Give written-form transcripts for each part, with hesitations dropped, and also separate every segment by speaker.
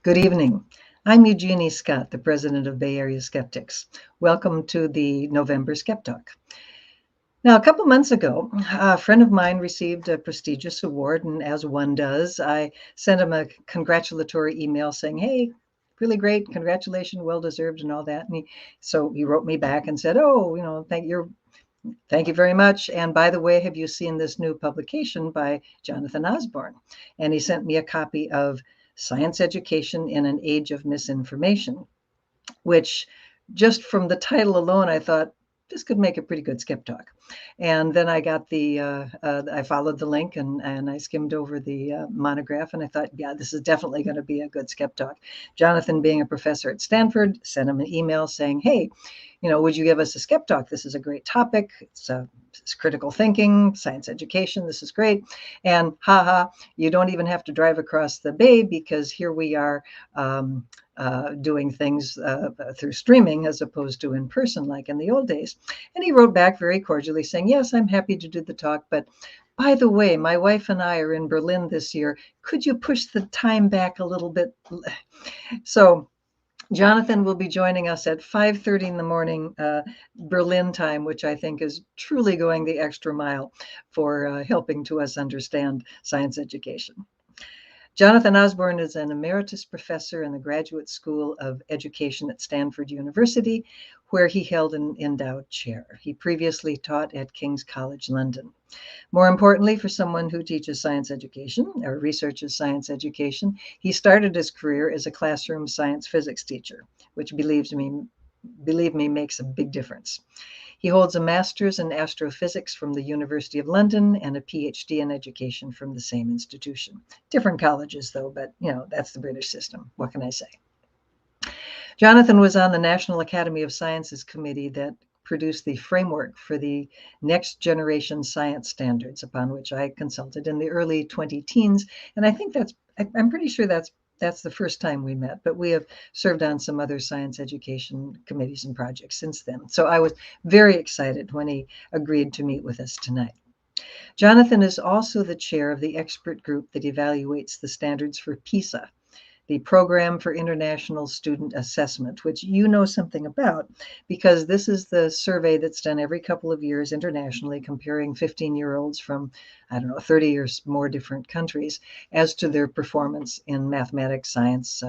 Speaker 1: Good evening. I'm Eugenie Scott, the president of Bay Area Skeptics. Welcome to the November Skep Talk. Now, a couple months ago, a friend of mine received a prestigious award, and as one does, I sent him a congratulatory email saying, "Hey, really great, congratulations, well deserved," and all that. And he wrote me back and said, "Oh, thank you very much. And by the way, have you seen this new publication by Jonathan Osborne?" And he sent me a copy of Science Education in an Age of Misinformation, which just from the title alone, I thought this could make a pretty good skep talk. And then I got I followed the link and I skimmed over the monograph, and I thought, yeah, this is definitely going to be a good skep talk. Jonathan, being a professor at Stanford, sent him an email saying, "Hey, would you give us a skep talk? This is a great topic. It's critical thinking, science education. This is great." And haha, you don't even have to drive across the bay because here we are doing things through streaming as opposed to in person like in the old days. And he wrote back very cordially saying, "Yes, I'm happy to do the talk, but by the way, my wife and I are in Berlin this year. Could you push the time back a little bit?" So Jonathan will be joining us at 5:30 in the morning Berlin time, which I think is truly going the extra mile for helping to us understand science education. Jonathan Osborne is an emeritus professor in the Graduate School of Education at Stanford University, where he held an endowed chair. He previously taught at King's College London. More importantly, for someone who teaches science education or researches science education, he started his career as a classroom science physics teacher, which believe me, makes a big difference. He holds a master's in astrophysics from the University of London and a PhD in education from the same institution. Different colleges, though, but that's the British system. What can I say? Jonathan was on the National Academy of Sciences committee that produced the framework for the next generation science standards, upon which I consulted in the early 2010s. And I think I'm pretty sure that's the first time we met, but we have served on some other science education committees and projects since then. So I was very excited when he agreed to meet with us tonight. Jonathan is also the chair of the expert group that evaluates the standards for PISA, the Program for International Student Assessment, which you know something about because this is the survey that's done every couple of years internationally, comparing 15-year-olds from, 30 or more different countries as to their performance in mathematics, science,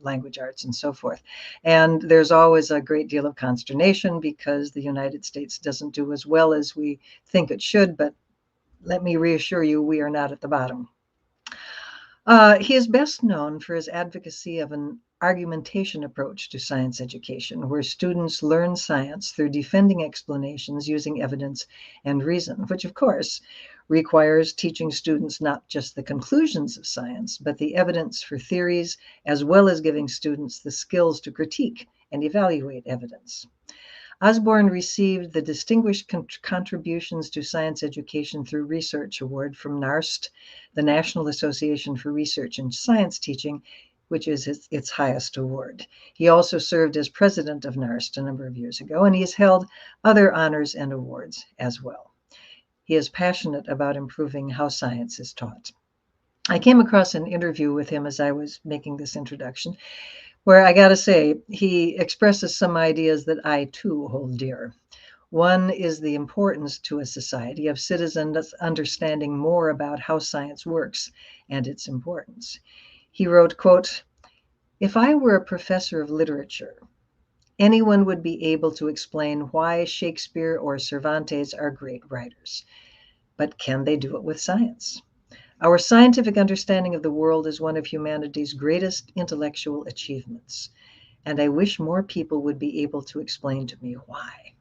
Speaker 1: language arts, and so forth. And there's always a great deal of consternation because the United States doesn't do as well as we think it should, but let me reassure you, we are not at the bottom. He is best known for his advocacy of an argumentation approach to science education, where students learn science through defending explanations using evidence and reason, which, of course, requires teaching students not just the conclusions of science, but the evidence for theories, as well as giving students the skills to critique and evaluate evidence. Osborne received the Distinguished Contributions to Science Education through Research Award from NARST, the National Association for Research in Science Teaching, which is its highest award. He also served as president of NARST a number of years ago, and he has held other honors and awards as well. He is passionate about improving how science is taught. I came across an interview with him as I was making this introduction, where I got to say, he expresses some ideas that I too hold dear. One is the importance to a society of citizens understanding more about how science works and its importance. He wrote, quote, "If I were a professor of literature, anyone would be able to explain why Shakespeare or Cervantes are great writers. But can they do it with science? Our scientific understanding of the world is one of humanity's greatest intellectual achievements, and I wish more people would be able to explain to me why."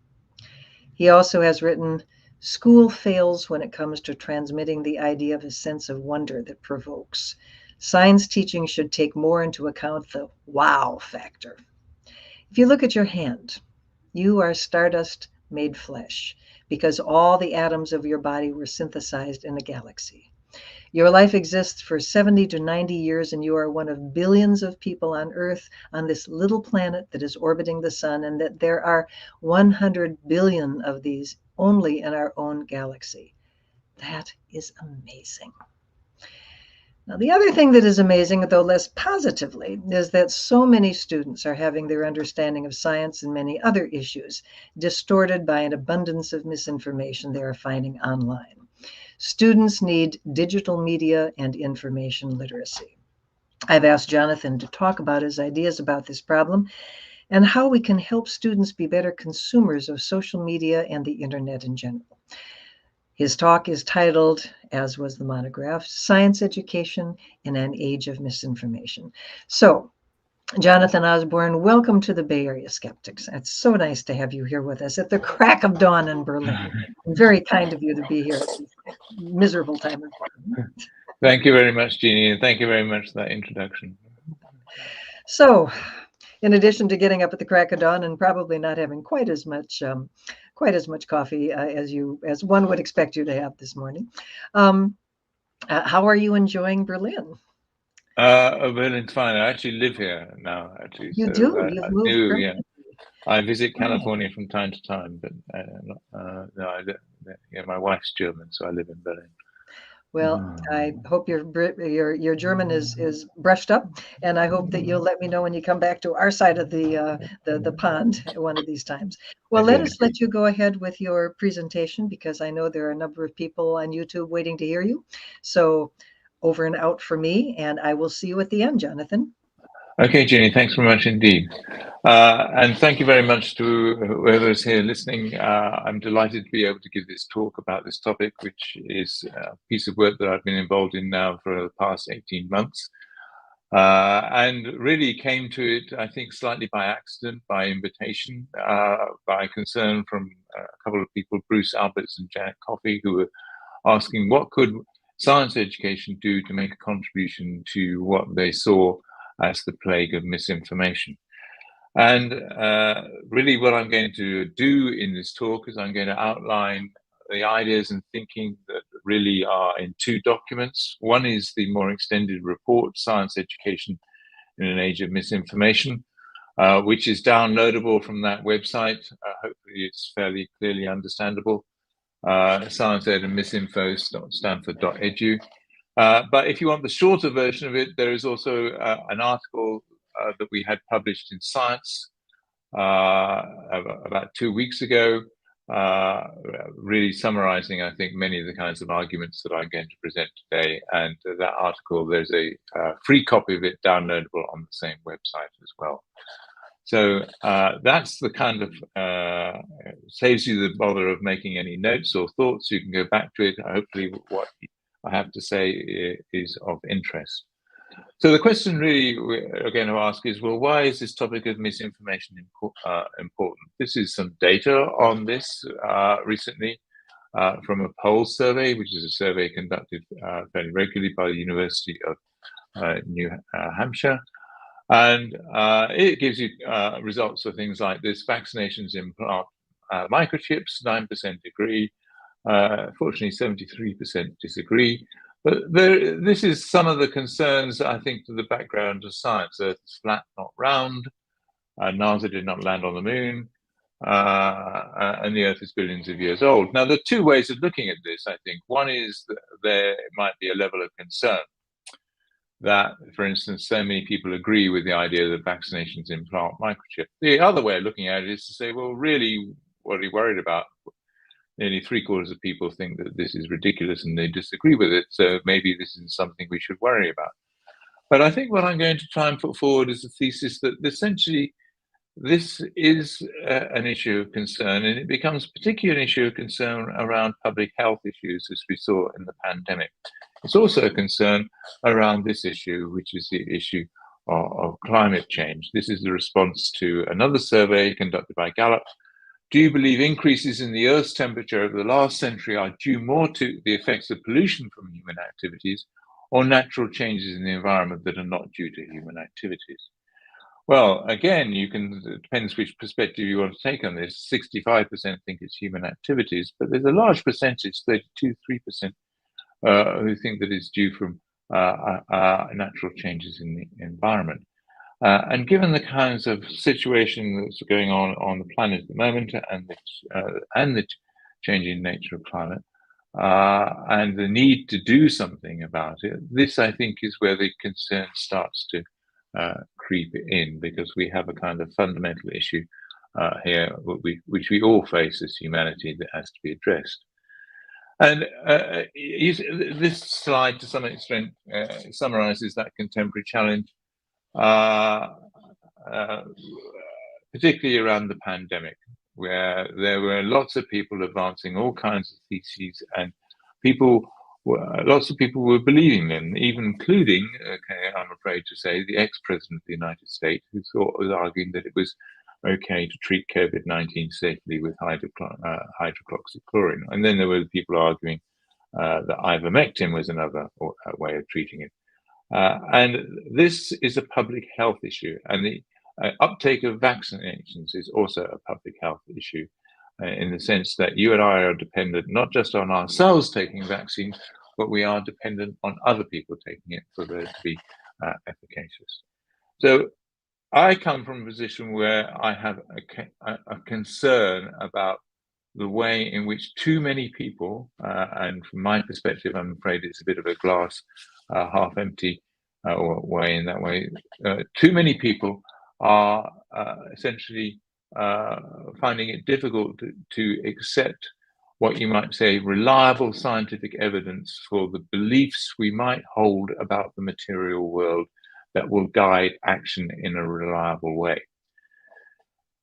Speaker 1: He also has written, "School fails when it comes to transmitting the idea of a sense of wonder that provokes. Science teaching should take more into account the wow factor. If you look at your hand, you are stardust made flesh because all the atoms of your body were synthesized in a galaxy. Your life exists for 70 to 90 years, and you are one of billions of people on Earth, on this little planet that is orbiting the sun, and that there are 100 billion of these only in our own galaxy. That is amazing." Now, the other thing that is amazing, though less positively, is that so many students are having their understanding of science and many other issues distorted by an abundance of misinformation they are finding online. Students need digital media and information literacy. I've asked Jonathan to talk about his ideas about this problem and how we can help students be better consumers of social media and the internet in general. His talk is titled, as was the monograph, Science Education in an Age of Misinformation. So, Jonathan Osborne, welcome to the Bay Area Skeptics. It's so nice to have you here with us at the crack of dawn in Berlin. Very kind of you to be here at this miserable time of day.
Speaker 2: Thank you very much, Jeannie, and thank you very much for that introduction.
Speaker 1: So, in addition to getting up at the crack of dawn and probably not having quite as much coffee as one would expect you to have this morning, how are you enjoying Berlin?
Speaker 2: Berlin's fine. I actually live here now, actually.
Speaker 1: You
Speaker 2: So
Speaker 1: do.
Speaker 2: I
Speaker 1: You've moved
Speaker 2: do, yeah.
Speaker 1: permanently.
Speaker 2: I visit California from time to time, but no, yeah, my wife's German, so I live in Berlin.
Speaker 1: Well, I hope your German is brushed up, and I hope that you'll let me know when you come back to our side of the pond one of these times. Well,
Speaker 2: Okay.
Speaker 1: let you go ahead with your presentation because I know there are a number of people on YouTube waiting to hear you. So, over and out for me, and I will see you at the end, Jonathan.
Speaker 2: Okay, Jeannie, thanks very much indeed. And thank you very much to whoever is here listening. I'm delighted to be able to give this talk about this topic, which is a piece of work that I've been involved in now for the past 18 months. And really came to it, I think, slightly by accident, by invitation, by concern from a couple of people, Bruce Alberts and Janet Coffey, who were asking what could science education do to make a contribution to what they saw as the plague of misinformation. And really what I'm going to do in this talk is I'm going to outline the ideas and thinking that really are in two documents. One is the more extended report, Science Education in an Age of Misinformation, which is downloadable from that website. Hopefully it's fairly clearly understandable. Science Ed and Misinfo.stanford.edu. But if you want the shorter version of it, there is also an article that we had published in Science about 2 weeks ago, really summarizing, I think, many of the kinds of arguments that I'm going to present today. And that article, there's a free copy of it downloadable on the same website as well. So that's the kind of, saves you the bother of making any notes or thoughts. You can go back to it. Hopefully what I have to say is of interest. So the question really we're going to ask is, well, why is this topic of misinformation important? This is some data on this recently from a poll survey, which is a survey conducted fairly regularly by the University of New Hampshire. And it gives you results of things like this: vaccinations implant microchips, 9% agree. Fortunately, 73% disagree. But this is some of the concerns, I think, to the background of science. Earth is flat, not round. NASA did not land on the moon. And the Earth is billions of years old. Now, there are two ways of looking at this, I think. One is that there might be a level of concern that, for instance, so many people agree with the idea that vaccinations implant microchip. The other way of looking at it is to say, well, really, what are you worried about? Nearly 3/4 of people think that this is ridiculous and they disagree with it. So maybe this is something we should worry about. But I think what I'm going to try and put forward is a thesis that essentially this is an issue of concern, and it becomes particularly an issue of concern around public health issues, as we saw in the pandemic. It's also a concern around this issue, which is the issue of climate change. This is the response to another survey conducted by Gallup. Do you believe increases in the Earth's temperature over the last century are due more to the effects of pollution from human activities or natural changes in the environment that are not due to human activities? Well, again, it depends which perspective you want to take on this. 65% think it's human activities, but there's a large percentage, 32, 3%, who think that it's due from natural changes in the environment. And given the kinds of situation that's going on the planet at the moment and the changing nature of climate, and the need to do something about it. This, I think, is where the concern starts to creep in, because we have a kind of fundamental issue here, which we all face as humanity, that has to be addressed. And this slide, to some extent, summarizes that contemporary challenge, particularly around the pandemic, where there were lots of people advancing all kinds of theses, and lots of people were believing them, even including, okay, I'm afraid to say, the ex-president of the United States, who was arguing that it was okay to treat COVID-19 safely with hydroxychloroquine. And then there were people arguing that ivermectin was another way of treating it. And this is a public health issue, and the uptake of vaccinations is also a public health issue, in the sense that you and I are dependent not just on ourselves taking vaccines, but we are dependent on other people taking it for there to be efficacious. So I come from a position where I have a concern about the way in which too many people, and from my perspective, I'm afraid it's a bit of a glass half empty way in that way, too many people are essentially finding it difficult to accept what you might say reliable scientific evidence for the beliefs we might hold about the material world that will guide action in a reliable way.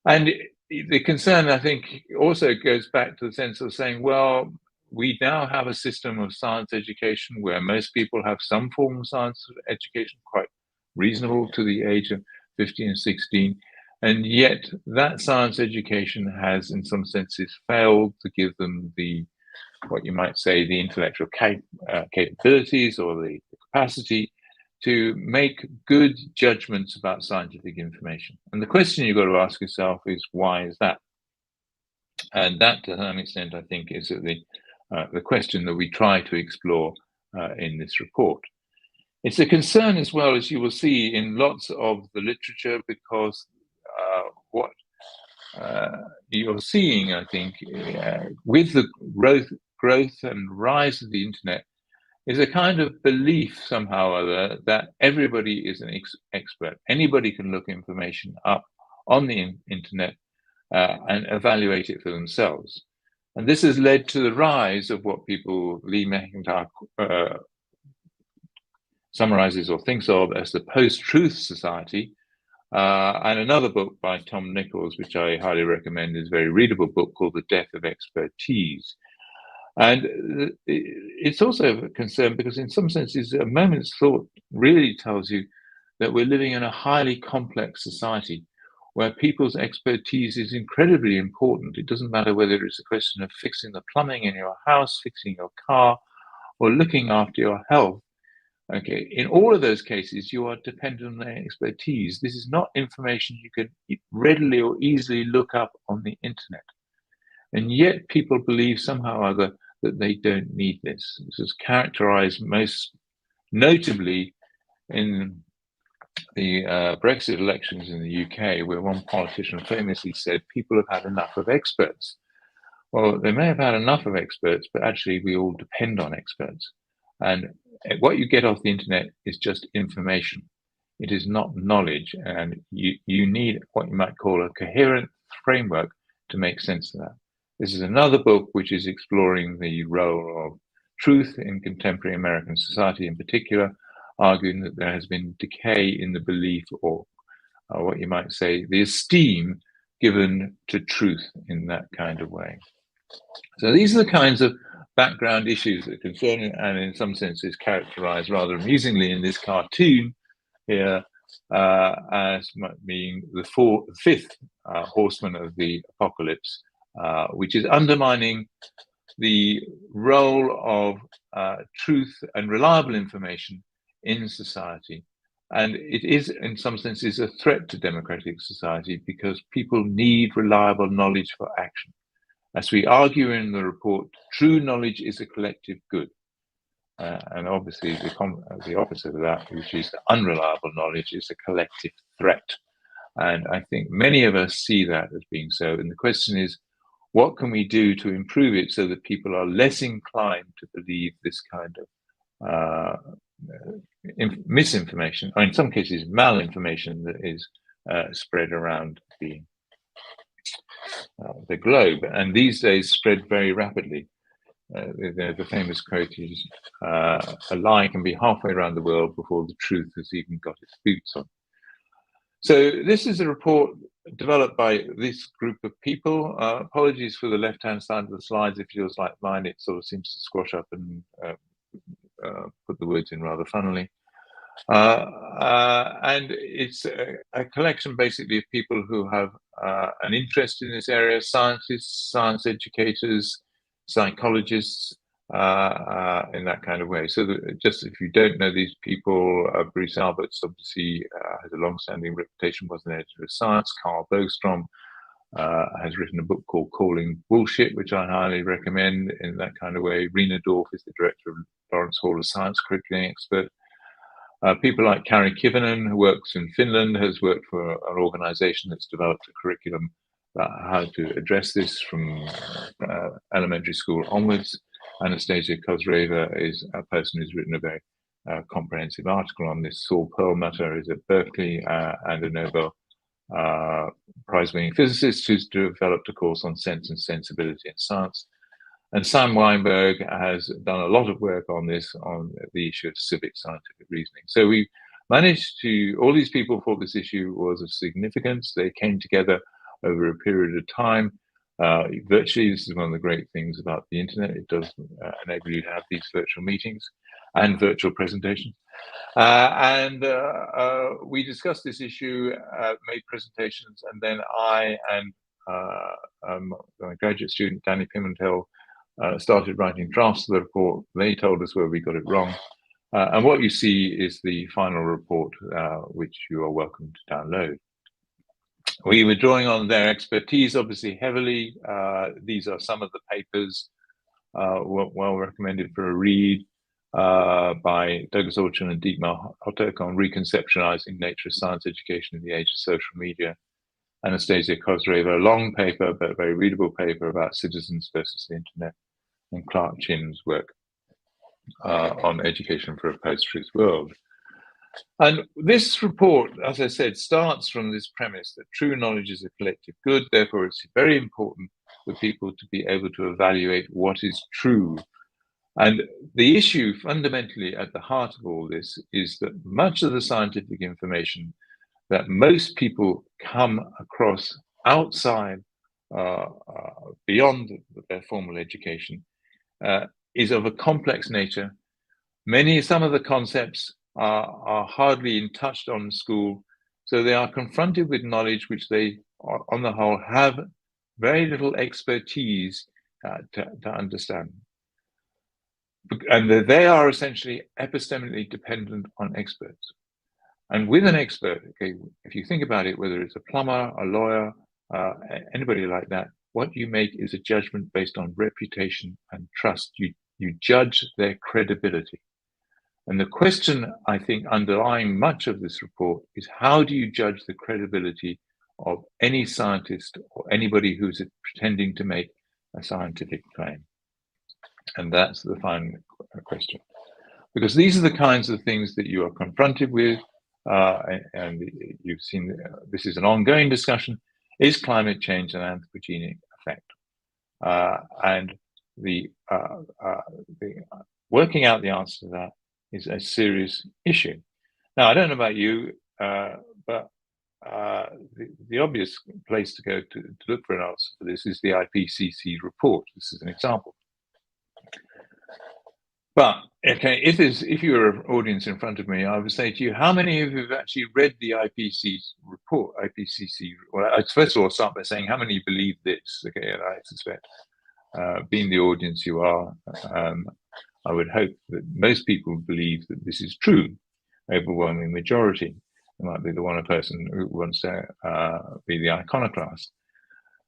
Speaker 2: And the concern, I think, also goes back to the sense of saying, well, we now have a system of science education where most people have some form of science education, quite reasonable to the age of 15 and 16. And yet that science education has, in some senses, failed to give them the, what you might say, the intellectual capabilities or the capacity to make good judgments about scientific information. And the question you've got to ask yourself is, why is that? And that, to some extent, I think, is the question that we try to explore in this report. It's a concern as well, as you will see in lots of the literature, because what you're seeing, I think, with the growth and rise of the internet, is a kind of belief somehow or other that everybody is an expert. Anybody can look information up on the internet and evaluate it for themselves. And this has led to the rise of what Lee McIntyre summarizes or thinks of as the post-truth society. And another book by Tom Nichols, which I highly recommend, is a very readable book called The Death of Expertise. And it's also a concern because in some senses, a moment's thought really tells you that we're living in a highly complex society where people's expertise is incredibly important. It doesn't matter whether it's a question of fixing the plumbing in your house, fixing your car, or looking after your health. Okay, in all of those cases, you are dependent on their expertise. This is not information you can readily or easily look up on the internet. And yet people believe somehow or other that they don't need this. This is characterized most notably in the Brexit elections in the UK, where one politician famously said, people have had enough of experts. Well, they may have had enough of experts, but actually we all depend on experts. And what you get off the internet is just information. It is not knowledge. And you need what you might call a coherent framework to make sense of that. This is another book which is exploring the role of truth in contemporary American society, in particular, arguing that there has been decay in the belief or what you might say, the esteem given to truth in that kind of way. So these are the kinds of background issues that concern, and in some senses characterized rather amusingly in this cartoon here as being the fifth horseman of the apocalypse, which is undermining the role of truth and reliable information in society. And it is, in some senses, a threat to democratic society because people need reliable knowledge for action. As we argue in the report, true knowledge is a collective good. And obviously the opposite of that, which is unreliable knowledge, is a collective threat. And I think many of us see that as being so. And the question is, what can we do to improve it so that people are less inclined to believe this kind of misinformation, or in some cases malinformation, that is spread around the globe, and these days spread very rapidly. The famous quote is, a lie can be halfway around the world before the truth has even got its boots on. So this is a report developed by this group of people. Apologies for the left-hand side of the slides. If yours like mine, it sort of seems to squash up and put the words in rather funnily. And it's a collection basically of people who have an interest in this area: scientists, science educators, psychologists, in that kind of way. So just if you don't know these people, Bruce Alberts obviously has a long-standing reputation, was an editor of Science. Carl Bogstrom has written a book called Calling Bullshit, which I highly recommend in that kind of way. Rena Dorf is the director of Lawrence Hall of Science Curriculum Expert. People like Kari Kivenen, who works in Finland, has worked for an organization that's developed a curriculum about how to address this from elementary school onwards. Anastasia Kozreva is a person who's written a very comprehensive article on this. Saul Perlmutter is at Berkeley and a Nobel Prize-winning physicist who's developed a course on sense and sensibility in science. And Sam Weinberg has done a lot of work on this, on the issue of civic scientific reasoning. So we managed to, all these people thought this issue was of significance. They came together over a period of time. Virtually, this is one of the great things about the internet. It does enable you to have these virtual meetings and virtual presentations. We discussed this issue, made presentations, and then I and my graduate student, Danny Pimentel, started writing drafts of the report. They told us where we got it wrong. And what you see is the final report, which you are welcome to download. We were drawing on their expertise, obviously, heavily. These are some of the papers well recommended for a read by Douglas Orchin and Dietmar Hotek on reconceptualizing nature of science education in the age of social media. Anastasia Kozreva, a long paper, but a very readable paper about citizens versus the internet, and Clark Chin's work on education for a post-truth world. And this report, as I said, starts from this premise that true knowledge is a collective good. Therefore, it's very important for people to be able to evaluate what is true. And the issue fundamentally at the heart of all this is that much of the scientific information that most people come across outside, beyond their formal education, is of a complex nature. Some of the concepts are hardly touched on in school, so they are confronted with knowledge which they, on the whole, have very little expertise to understand. And they are essentially epistemically dependent on experts. And with an expert, okay, if you think about it, whether it's a plumber, a lawyer, anybody like that, what you make is a judgment based on reputation and trust. You judge their credibility. And the question, I think, underlying much of this report is how do you judge the credibility of any scientist or anybody who's pretending to make a scientific claim? And that's the final question. Because these are the kinds of things that you are confronted with, and you've seen this is an ongoing discussion. Is climate change an anthropogenic effect? And the working out the answer to that is a serious issue. Now, I don't know about you, but the obvious place to go to look for an answer for this is the IPCC report. This is an example. But okay, if you were an audience in front of me, I would say to you, how many of you have actually read the IPCC report? Well, first of all, start by saying how many believe this? Okay, and I suspect, being the audience you are, I would hope that most people believe that this is true. Overwhelming majority. There might be the one person who wants to be the iconoclast.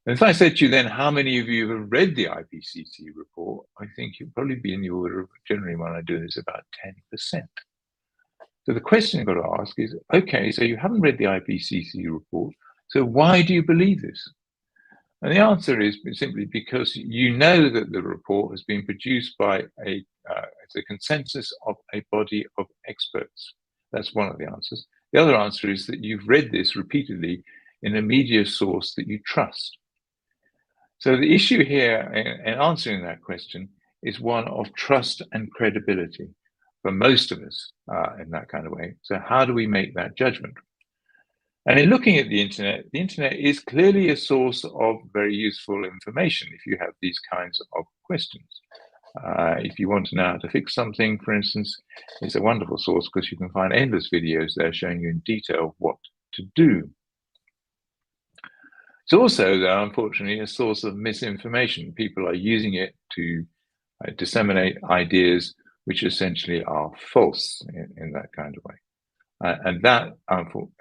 Speaker 2: And if I said to you then, how many of you have read the IPCC report, I think you'd probably be in the order of, generally when I do this, about 10%. So the question you've got to ask is, okay, so you haven't read the IPCC report, so why do you believe this? And the answer is simply because you know that the report has been produced by it's a consensus of a body of experts. That's one of the answers. The other answer is that you've read this repeatedly in a media source that you trust. So the issue here in answering that question is one of trust and credibility for most of us in that kind of way. So how do we make that judgment? And in looking at the internet is clearly a source of very useful information if you have these kinds of questions. If you want to know how to fix something, for instance, it's a wonderful source because you can find endless videos there showing you in detail what to do. It's also, though, unfortunately, a source of misinformation. People are using it to disseminate ideas which essentially are false in that kind of way. And that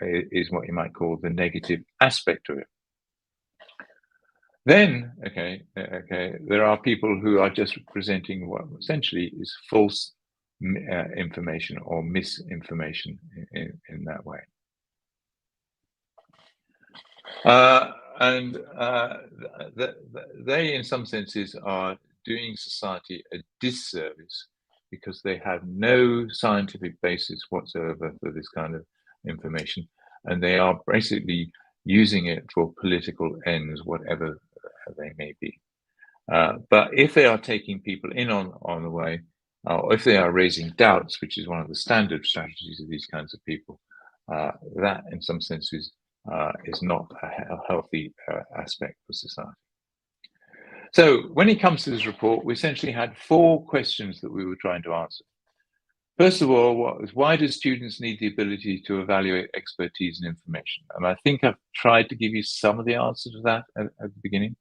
Speaker 2: is what you might call the negative aspect of it. Then, there are people who are just presenting what essentially is false information or misinformation in that way. They, in some senses, are doing society a disservice because they have no scientific basis whatsoever for this kind of information, and they are basically using it for political ends, whatever they may be. But if they are taking people in on the way, or if they are raising doubts, which is one of the standard strategies of these kinds of people, that in some senses is not a healthy aspect for society. So when it comes to this report, we essentially had 4 questions that we were trying to answer. First of all, why do students need the ability to evaluate expertise and information? And I think I've tried to give you some of the answer to that at the beginning,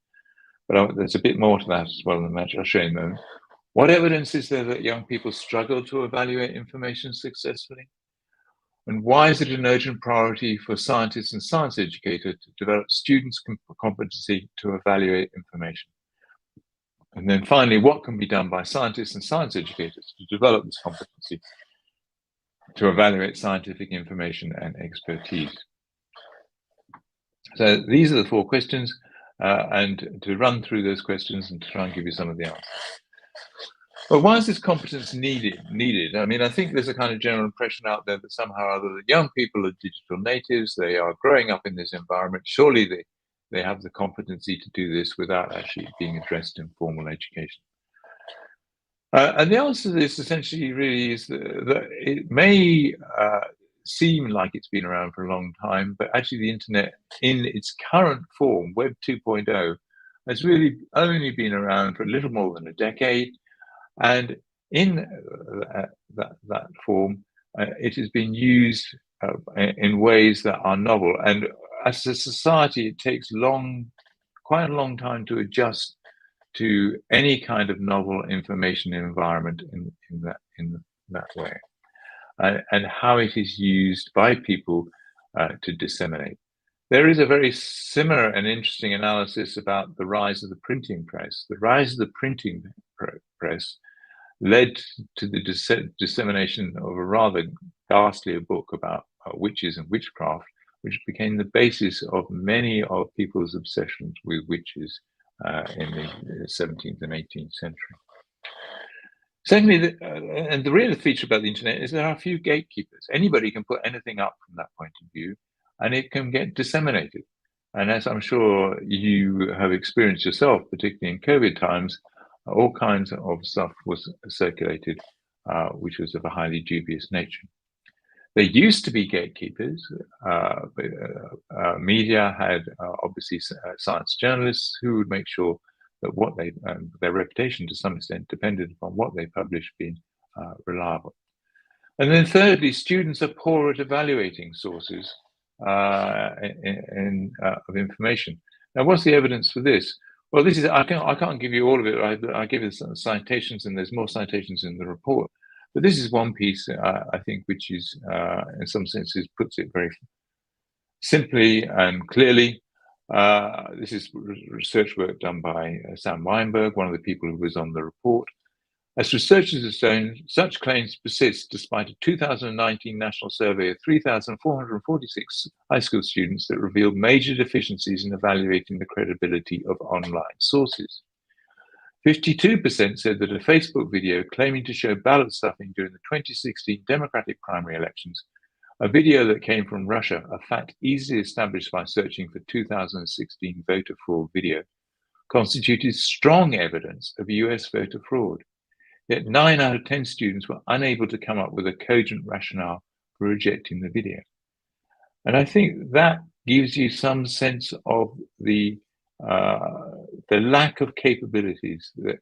Speaker 2: but there's a bit more to that as well in the match. I'll show you in a moment. What evidence is there that young people struggle to evaluate information successfully? And why is it an urgent priority for scientists and science educators to develop students' competency to evaluate information? And then finally, what can be done by scientists and science educators to develop this competency to evaluate scientific information and expertise? So these are the 4 questions, and to run through those questions and to try and give you some of the answers. But why is this competence needed? I mean, I think there's a kind of general impression out there that somehow or other that young people are digital natives, they are growing up in this environment. Surely they have the competency to do this without actually being addressed in formal education. And the answer to this essentially really is that it may seem like it's been around for a long time, but actually the internet in its current form, Web 2.0, has really only been around for a little more than a decade. And in that form, it has been used in ways that are novel. And as a society, it takes quite a long time to adjust to any kind of novel information environment in that way, and how it is used by people to disseminate. There is a very similar and interesting analysis about the rise of the printing press. The rise of the printing press led to the dissemination of a rather ghastly book about witches and witchcraft, which became the basis of many of people's obsessions with witches in the 17th and 18th century. Secondly, and the real feature about the internet is there are few gatekeepers. Anybody can put anything up from that point of view, and it can get disseminated. And as I'm sure you have experienced yourself, particularly in COVID times, all kinds of stuff was circulated, which was of a highly dubious nature. There used to be gatekeepers. Media had obviously science journalists who would make sure that what their reputation to some extent depended upon what they published being reliable. And then thirdly, students are poor at evaluating sources of information. Now, what's the evidence for this? Well, this is I can't give you all of it. I give you some citations, and there's more citations in the report. But this is one piece, I think, which is, in some senses, puts it very simply and clearly. This is research work done by Sam Weinberg, one of the people who was on the report. As researchers have shown, such claims persist despite a 2019 national survey of 3,446 high school students that revealed major deficiencies in evaluating the credibility of online sources. 52% said that a Facebook video claiming to show ballot stuffing during the 2016 Democratic primary elections, a video that came from Russia, a fact easily established by searching for 2016 voter fraud video, constituted strong evidence of US voter fraud. Yet 9 out of 10 students were unable to come up with a cogent rationale for rejecting the video. And I think that gives you some sense of the lack of capabilities that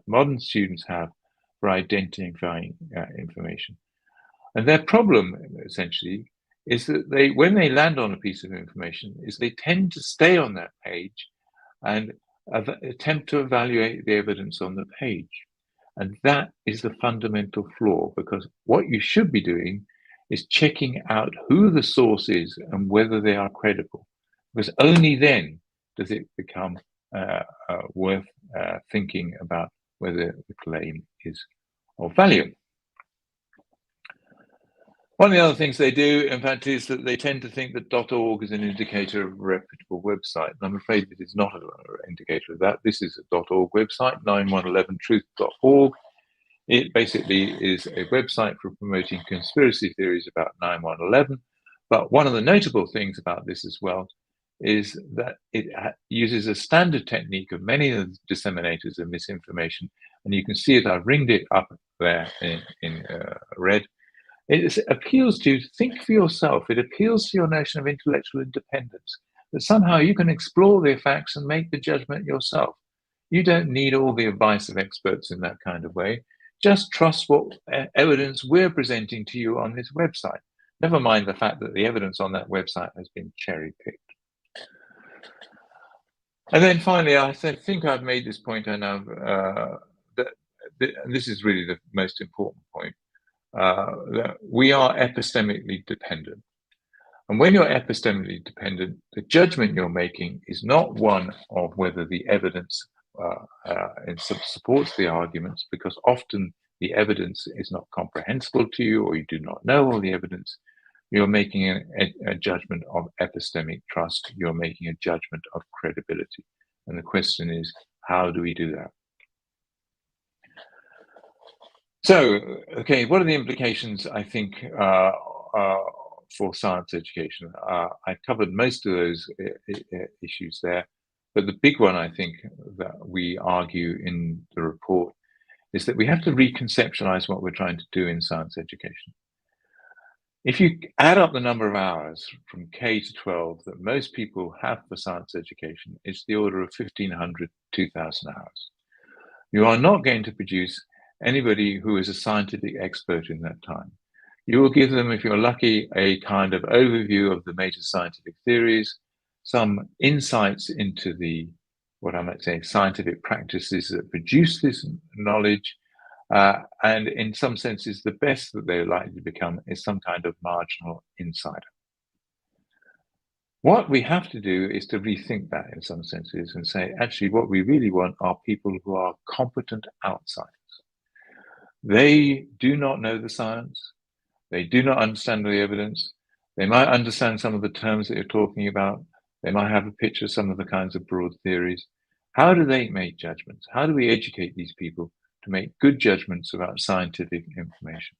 Speaker 2: modern students have for identifying information. And their problem, essentially, is that when they land on a piece of information, is they tend to stay on that page and attempt to evaluate the evidence on the page. And that is the fundamental flaw, because what you should be doing is checking out who the source is and whether they are credible, because only then does it become worth thinking about whether the claim is of value. One of the other things they do, in fact, is that they tend to think that .org is an indicator of a reputable website. And I'm afraid it is not an indicator of that. This is a .org website, 9111truth.org. It basically is a website for promoting conspiracy theories about 9/11. But one of the notable things about this as well is that it uses a standard technique of many of the disseminators of misinformation. And you can see it, I've ringed it up there in red. It appeals to you to think for yourself. It appeals to your notion of intellectual independence, that somehow you can explore the facts and make the judgment yourself. You don't need all the advice of experts in that kind of way. Just trust what evidence we're presenting to you on this website. Never mind the fact that the evidence on that website has been cherry-picked. And then finally, I think I've made this point, and this is really the most important point. That we are epistemically dependent. And when you're epistemically dependent, the judgment you're making is not one of whether the evidence supports the arguments, because often the evidence is not comprehensible to you, or you do not know all the evidence. You're making a judgment of epistemic trust. You're making a judgment of credibility. And the question is, how do we do that? So, okay, what are the implications, I think, for science education? I covered most of those issues there, but the big one, I think, that we argue in the report is that we have to reconceptualize what we're trying to do in science education. If you add up the number of hours from K to 12 that most people have for science education, it's the order of 1,500, 2,000 hours. You are not going to produce anybody who is a scientific expert in that time. You will give them, if you're lucky, a kind of overview of the major scientific theories, some insights into the, what I might say, scientific practices that produce this knowledge, and in some senses, the best that they're likely to become is some kind of marginal insider. What we have to do is to rethink that in some senses and say, actually, what we really want are people who are competent outsiders. They do not know the science. They do not understand the evidence. They might understand some of the terms that you're talking about. They might have a picture of some of the kinds of broad theories. How do they make judgments? How do we educate these people to make good judgments about scientific information?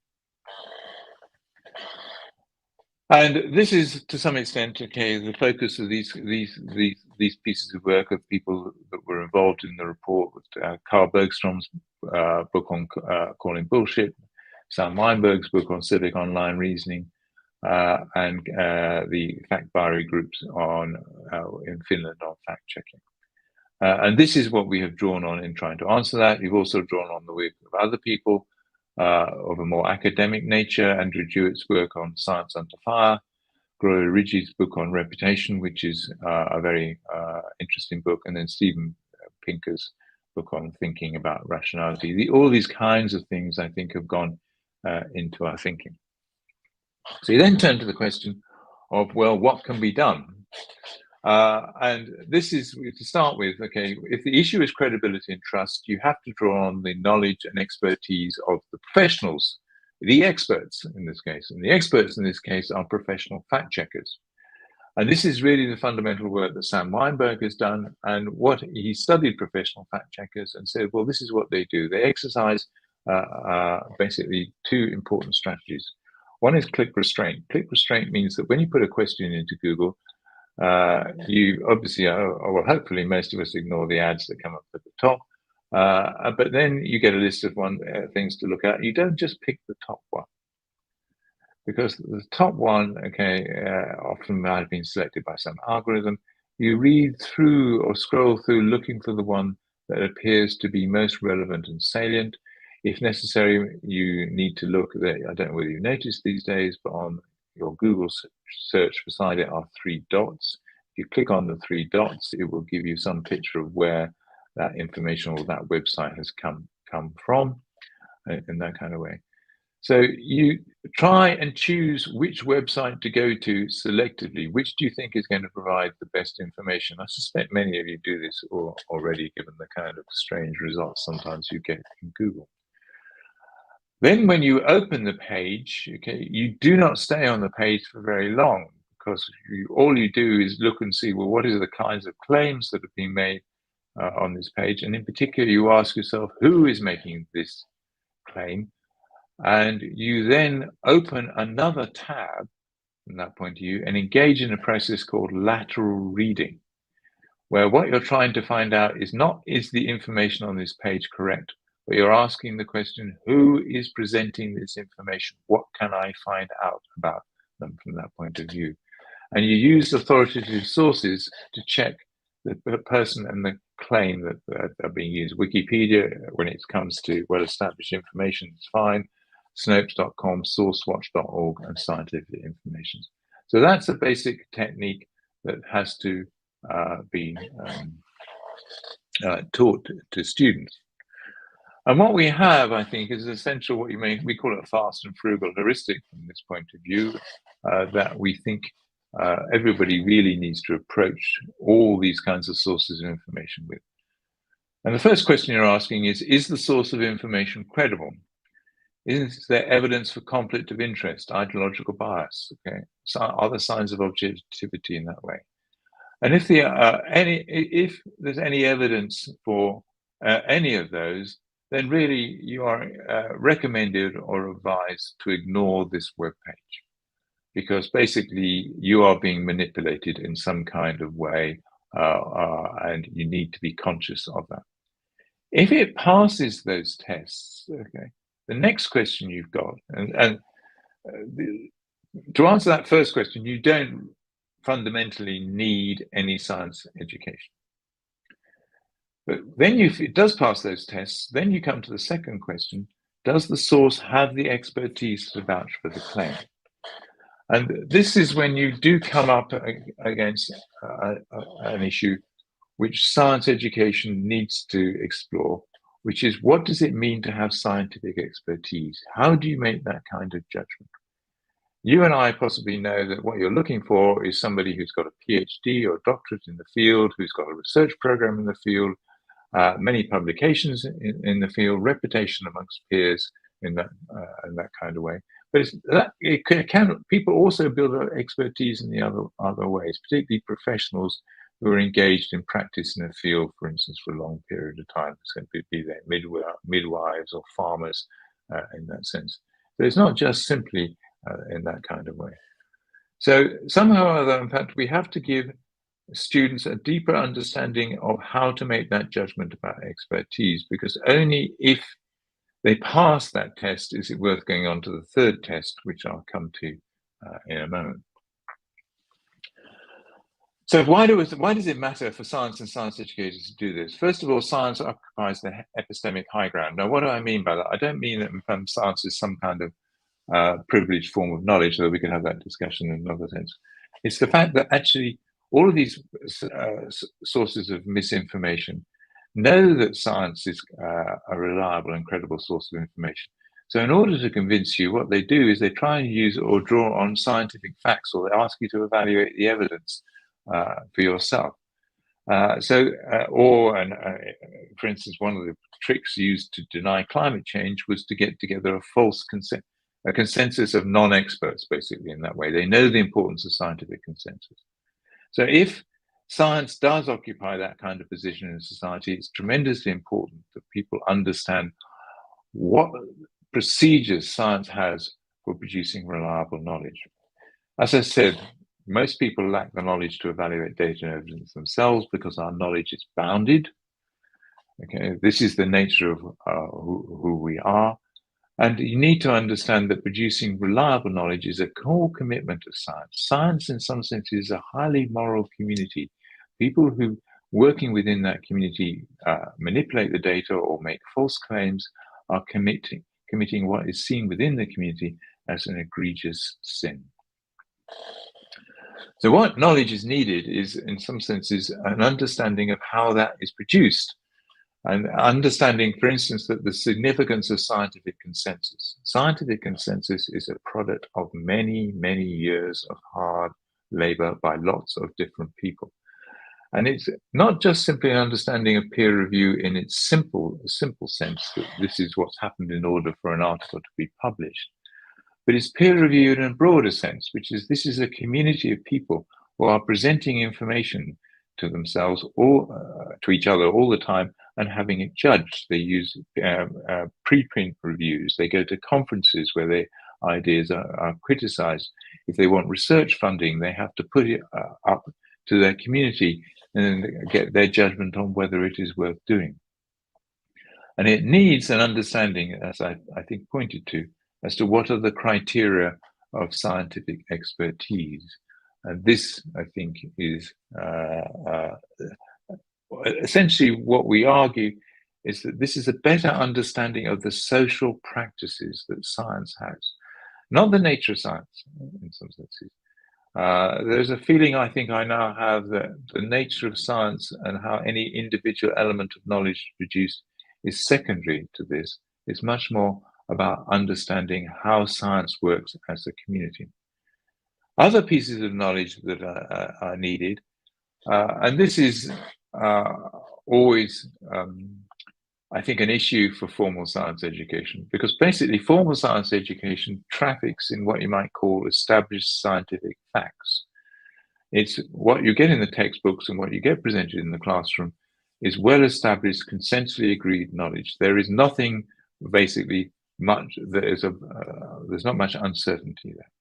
Speaker 2: And this is, to some extent, okay, the focus of these pieces of work of people that were involved in the report, with Carl Bergstrom's book on calling bullshit, Sam Weinberg's book on civic online reasoning, and the fact-bari groups in Finland on fact-checking. And this is what we have drawn on in trying to answer that. We've also drawn on the work of other people of a more academic nature, Andrew Jewett's work on Science Under Fire, Gloria Ridgey's book on reputation, which is a very interesting book, and then Stephen Pinker's book on thinking about rationality. All these kinds of things, I think, have gone into our thinking. So you then turn to the question of, well, what can be done? And this is to start with, okay, if the issue is credibility and trust, you have to draw on the knowledge and expertise of the professionals, the experts in this case. And the experts in this case are professional fact checkers. And this is really the fundamental work that Sam Weinberg has done. And what he studied professional fact checkers and said, well, this is what they do. They exercise basically two important strategies. One is click restraint. Click restraint means that when you put a question into Google, you obviously, well, hopefully most of us ignore the ads that come up at the top, but then you get a list of things to look at. You don't just pick the top one, because the top one, okay, often might have been selected by some algorithm. You read through or scroll through looking for the one that appears to be most relevant and salient. If necessary, you need to look at, I don't know whether you notice these days, but on your Google search beside it are three dots. If you click on the three dots, it will give you some picture of where that information or that website has come from in that kind of way. So you try and choose which website to go to selectively. Which do you think is going to provide the best information? I suspect many of you do this already, given the kind of strange results sometimes you get in Google. Then when you open the page, okay, you do not stay on the page for very long, because all you do is look and see, well, what are the kinds of claims that have been made on this page? And in particular, you ask yourself, who is making this claim? And you then open another tab from that point of view and engage in a process called lateral reading, where what you're trying to find out is not, is the information on this page correct? But you're asking the question, who is presenting this information? What can I find out about them from that point of view? And you use authoritative sources to check the person and the claim that are being used. Wikipedia, when it comes to well-established information, is fine. Snopes.com, sourcewatch.org, and scientific information. So that's a basic technique that has to be taught to students. And what we have, I think, is essential, what we call it fast and frugal heuristic from this point of view, that we think everybody really needs to approach all these kinds of sources of information with. And the first question you're asking is the source of information credible? Is there evidence for conflict of interest, ideological bias? Okay, so are there signs of objectivity in that way? And if there's any evidence for any of those, then really you are recommended or advised to ignore this web page, because basically you are being manipulated in some kind of way, and you need to be conscious of that. If it passes those tests, okay, the next question you've got, to answer that first question, you don't fundamentally need any science education. But then if it does pass those tests, then you come to the second question: does the source have the expertise to vouch for the claim? And this is when you do come up against an issue which science education needs to explore, which is, what does it mean to have scientific expertise? How do you make that kind of judgment? You and I possibly know that what you're looking for is somebody who's got a PhD or doctorate in the field, who's got a research program in the field, many publications in the field, reputation amongst peers in that kind of way. But people also build expertise in the other ways, particularly professionals who are engaged in practice in a field, for instance, for a long period of time. It's going to be their midwives or farmers in that sense. So it's not just simply in that kind of way. So somehow or other, in fact, we have to give students a deeper understanding of how to make that judgment about expertise, because only if they pass that test is it worth going on to the third test, which I'll come to in a moment. So why does it matter for science and science educators to do this? First of all, science occupies the epistemic high ground. Now, what do I mean by that? I don't mean that science is some kind of privileged form of knowledge, though we can have that discussion in another sense. It's the fact that actually all of these sources of misinformation know that science is a reliable and credible source of information. So in order to convince you, what they do is they try and use or draw on scientific facts, or they ask you to evaluate the evidence for yourself. For instance, one of the tricks used to deny climate change was to get together a consensus of non-experts, basically, in that way. They know the importance of scientific consensus. So if science does occupy that kind of position in society, it's tremendously important that people understand what procedures science has for producing reliable knowledge. As I said, most people lack the knowledge to evaluate data and evidence themselves because our knowledge is bounded. Okay, this is the nature of who we are. And you need to understand that producing reliable knowledge is a core commitment of science. Science, in some sense, is a highly moral community. People who, working within that community, manipulate the data or make false claims are committing what is seen within the community as an egregious sin. So what knowledge is needed is, in some senses, an understanding of how that is produced. And understanding, for instance, that the significance of scientific consensus. Scientific consensus is a product of many, many years of hard labor by lots of different people. And it's not just simply an understanding of peer review in its simple sense, that this is what's happened in order for an article to be published, but it's peer reviewed in a broader sense, which is this is a community of people who are presenting information to themselves or to each other all the time and having it judged. They use preprint reviews. They go to conferences where their ideas are criticized. If they want research funding, they have to put it up to their community and get their judgment on whether it is worth doing. And it needs an understanding, as I think pointed to, as to what are the criteria of scientific expertise. And this, I think, is essentially what we argue is that this is a better understanding of the social practices that science has, not the nature of science in some senses. There's a feeling I think I now have that the nature of science and how any individual element of knowledge is produced is secondary to this. It's much more about understanding how science works as a community. Other pieces of knowledge that are needed, and this is always, I think, an issue for formal science education, because basically formal science education traffics in what you might call established scientific facts. It's what you get in the textbooks and what you get presented in the classroom is well-established, consensually agreed knowledge. There is nothing basically much, there's not much uncertainty there.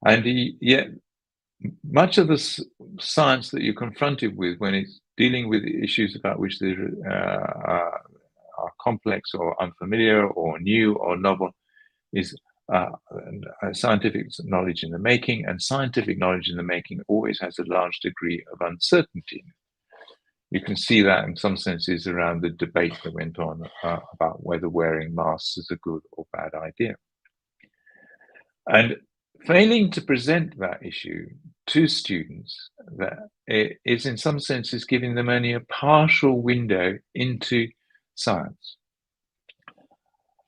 Speaker 2: And yet, much of the science that you're confronted with when it's dealing with issues about which there are complex or unfamiliar or new or novel is scientific knowledge in the making, and scientific knowledge in the making always has a large degree of uncertainty. You can see that in some senses around the debate that went on about whether wearing masks is a good or bad idea. And failing to present that issue to students, that it is in some senses giving them only a partial window into science.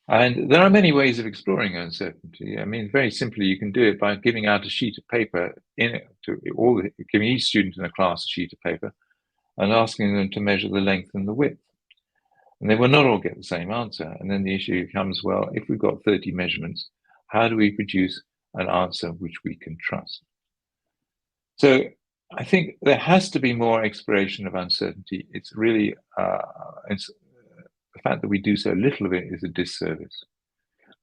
Speaker 2: And there are many ways of exploring uncertainty. I mean, very simply, you can do it by giving out a sheet of paper giving each student in a class a sheet of paper and asking them to measure the length and the width. And they will not all get the same answer. And then the issue becomes, well, if we've got 30 measurements, how do we produce an answer which we can trust? So I think there has to be more exploration of uncertainty. It's really, the fact that we do so little of it is a disservice.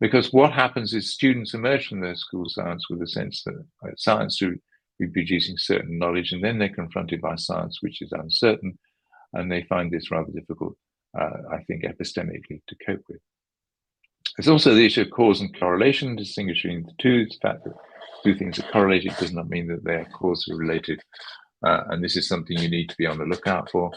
Speaker 2: Because what happens is students emerge from their school science with a sense that science should be producing certain knowledge, and then they're confronted by science which is uncertain, and they find this rather difficult, I think, epistemically to cope with. There's also the issue of cause and correlation, distinguishing the two. The fact that two things are correlated does not mean that they're causally related, and this is something you need to be on the lookout for.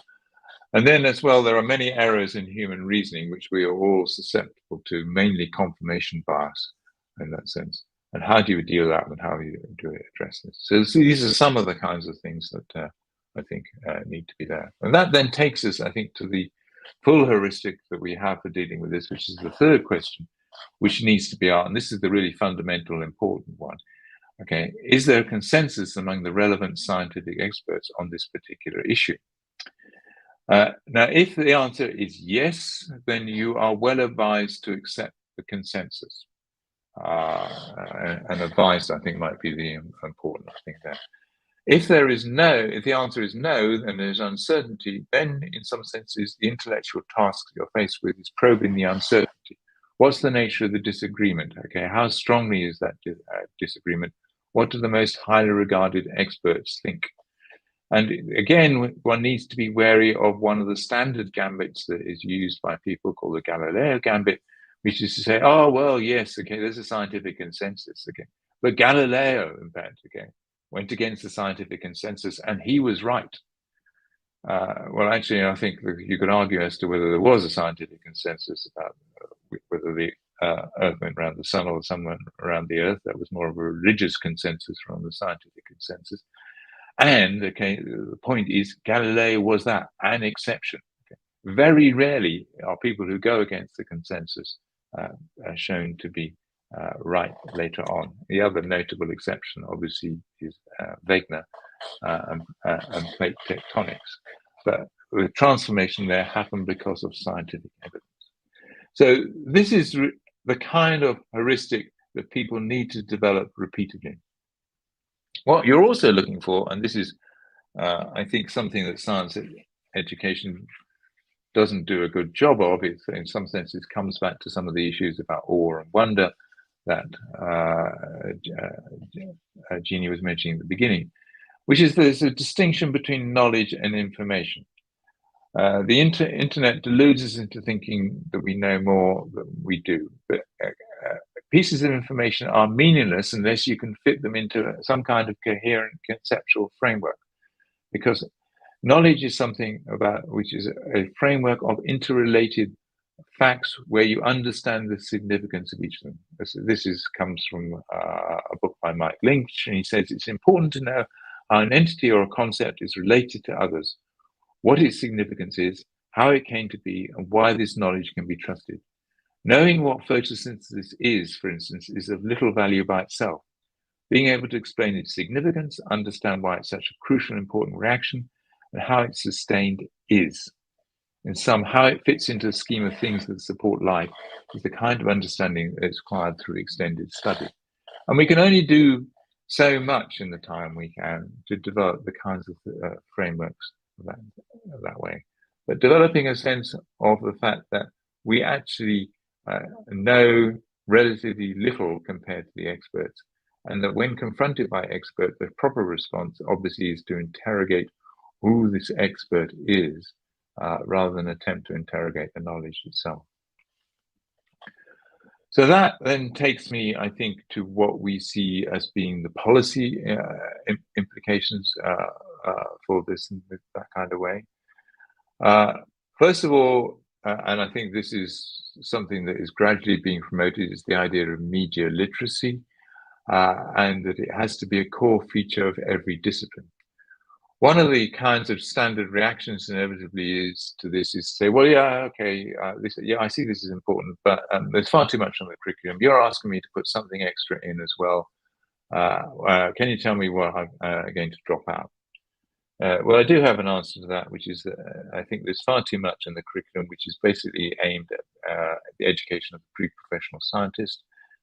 Speaker 2: And then as well, there are many errors in human reasoning, which we are all susceptible to, mainly confirmation bias in that sense. And how do you deal with that, and how do you address this? So these are some of the kinds of things that I think need to be there. And that then takes us, I think, to the full heuristic that we have for dealing with this, which is the third question, which needs to be asked. And this is the really fundamental, important one. Okay, is there a consensus among the relevant scientific experts on this particular issue? Now, if the answer is yes, then you are well advised to accept the consensus. And advised, I think, might be the important thing there. If the answer is no, then there's uncertainty, then in some senses, the intellectual task you're faced with is probing the uncertainty. What's the nature of the disagreement? Okay, how strongly is that disagreement? What do the most highly regarded experts think? And again, one needs to be wary of one of the standard gambits that is used by people called the Galileo gambit, which is to say, oh, well, yes, okay, there's a scientific consensus, okay. But Galileo, in fact, okay, went against the scientific consensus and he was right. Well, actually, I think you could argue as to whether there was a scientific consensus about whether the Earth went around the sun or the sun went around the Earth. That was more of a religious consensus from the scientific consensus. And okay, the point is, Galileo was that an exception. Okay. Very rarely are people who go against the consensus shown to be right later on. The other notable exception, obviously, is Wegener and plate tectonics. But the transformation there happened because of scientific evidence. So this is the kind of heuristic that people need to develop repeatedly. What you're also looking for, and this is, I think, something that science education doesn't do a good job of, it in some senses comes back to some of the issues about awe and wonder that Jeannie was mentioning at the beginning, which is there's a distinction between knowledge and information. The internet deludes us into thinking that we know more than we do, but pieces of information are meaningless unless you can fit them into some kind of coherent conceptual framework, because knowledge is something about which is a framework of interrelated facts where you understand the significance of each of them. This comes from a book by Mike Lynch, and he says it's important to know how an entity or a concept is related to others, what its significance is, how it came to be, and why this knowledge can be trusted. Knowing what photosynthesis is, for instance, is of little value by itself. Being able to explain its significance, understand why it's such a crucial, important reaction, and how it's sustained is. In sum, how it fits into the scheme of things that support life is the kind of understanding that is acquired through extended study. And we can only do so much in the time we can to develop the kinds of frameworks that way. But developing a sense of the fact that we actually know relatively little compared to the experts, and that when confronted by experts, the proper response obviously is to interrogate who this expert is, rather than attempt to interrogate the knowledge itself. So that then takes me, I think, to what we see as being the policy implications for this in that kind of way. First of all, and I think this is something that is gradually being promoted, is the idea of media literacy, and that it has to be a core feature of every discipline. One of the kinds of standard reactions inevitably is to say, well, yeah, okay, I see this is important, but there's far too much on the curriculum. You're asking me to put something extra in as well. Can you tell me what I'm going to drop out? Well, I do have an answer to that, which is that I think there's far too much in the curriculum which is basically aimed at the education of the pre-professional scientist.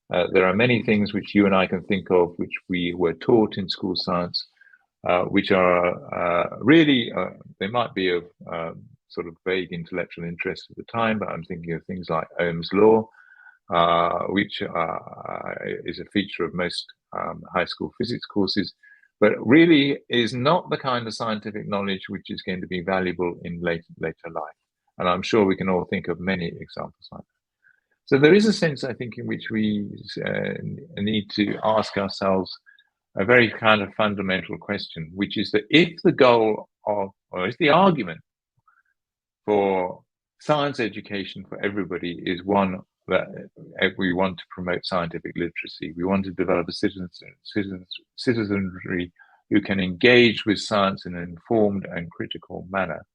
Speaker 2: There are many things which you and I can think of which we were taught in school science, which are really, they might be of sort of vague intellectual interest at the time, but I'm thinking of things like Ohm's law, which is a feature of most high school physics courses, but really is not the kind of scientific knowledge which is going to be valuable in later life. And I'm sure we can all think of many examples like that. So there is a sense, I think, in which we need to ask ourselves a very kind of fundamental question, which is that if the goal of, or if the argument for science education for everybody is one that we want to promote scientific literacy, we want to develop a citizenry who can engage with science in an informed and critical manner,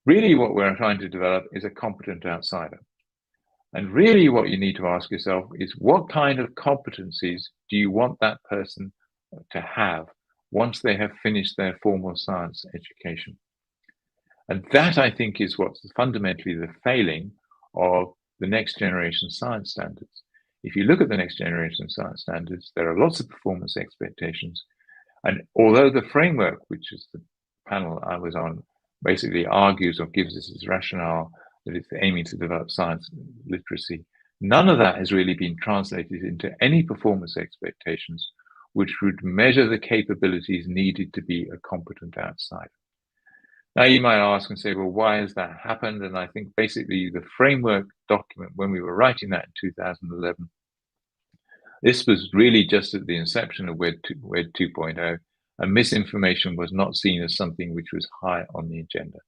Speaker 2: really what we're trying to develop is a competent outsider. And really what you need to ask yourself is, what kind of competencies do you want that person to have once they have finished their formal science education? And that, I think, is what's fundamentally the failing of the next generation science standards. If you look at the next generation science standards, there are lots of performance expectations. And although the framework, which is the panel I was on, basically argues or gives us its rationale that it's aiming to develop science literacy, none of that has really been translated into any performance expectations which would measure the capabilities needed to be a competent outsider. Now, you might ask and say, well, why has that happened? And I think basically the framework document, when we were writing that in 2011, this was really just at the inception of Web 2.0, and misinformation was not seen as something which was high on the agenda.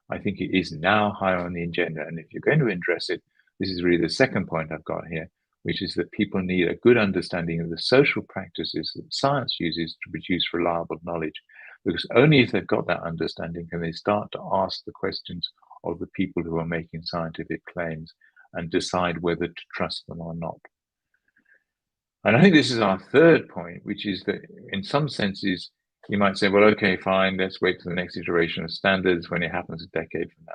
Speaker 2: I think it is now high on the agenda, and if you're going to address it, this is really the second point I've got here, which is that people need a good understanding of the social practices that science uses to produce reliable knowledge, because only if they've got that understanding can they start to ask the questions of the people who are making scientific claims and decide whether to trust them or not. And I think this is our third point, which is that in some senses, you might say, well, okay, fine, let's wait for the next iteration of standards when it happens a decade from now.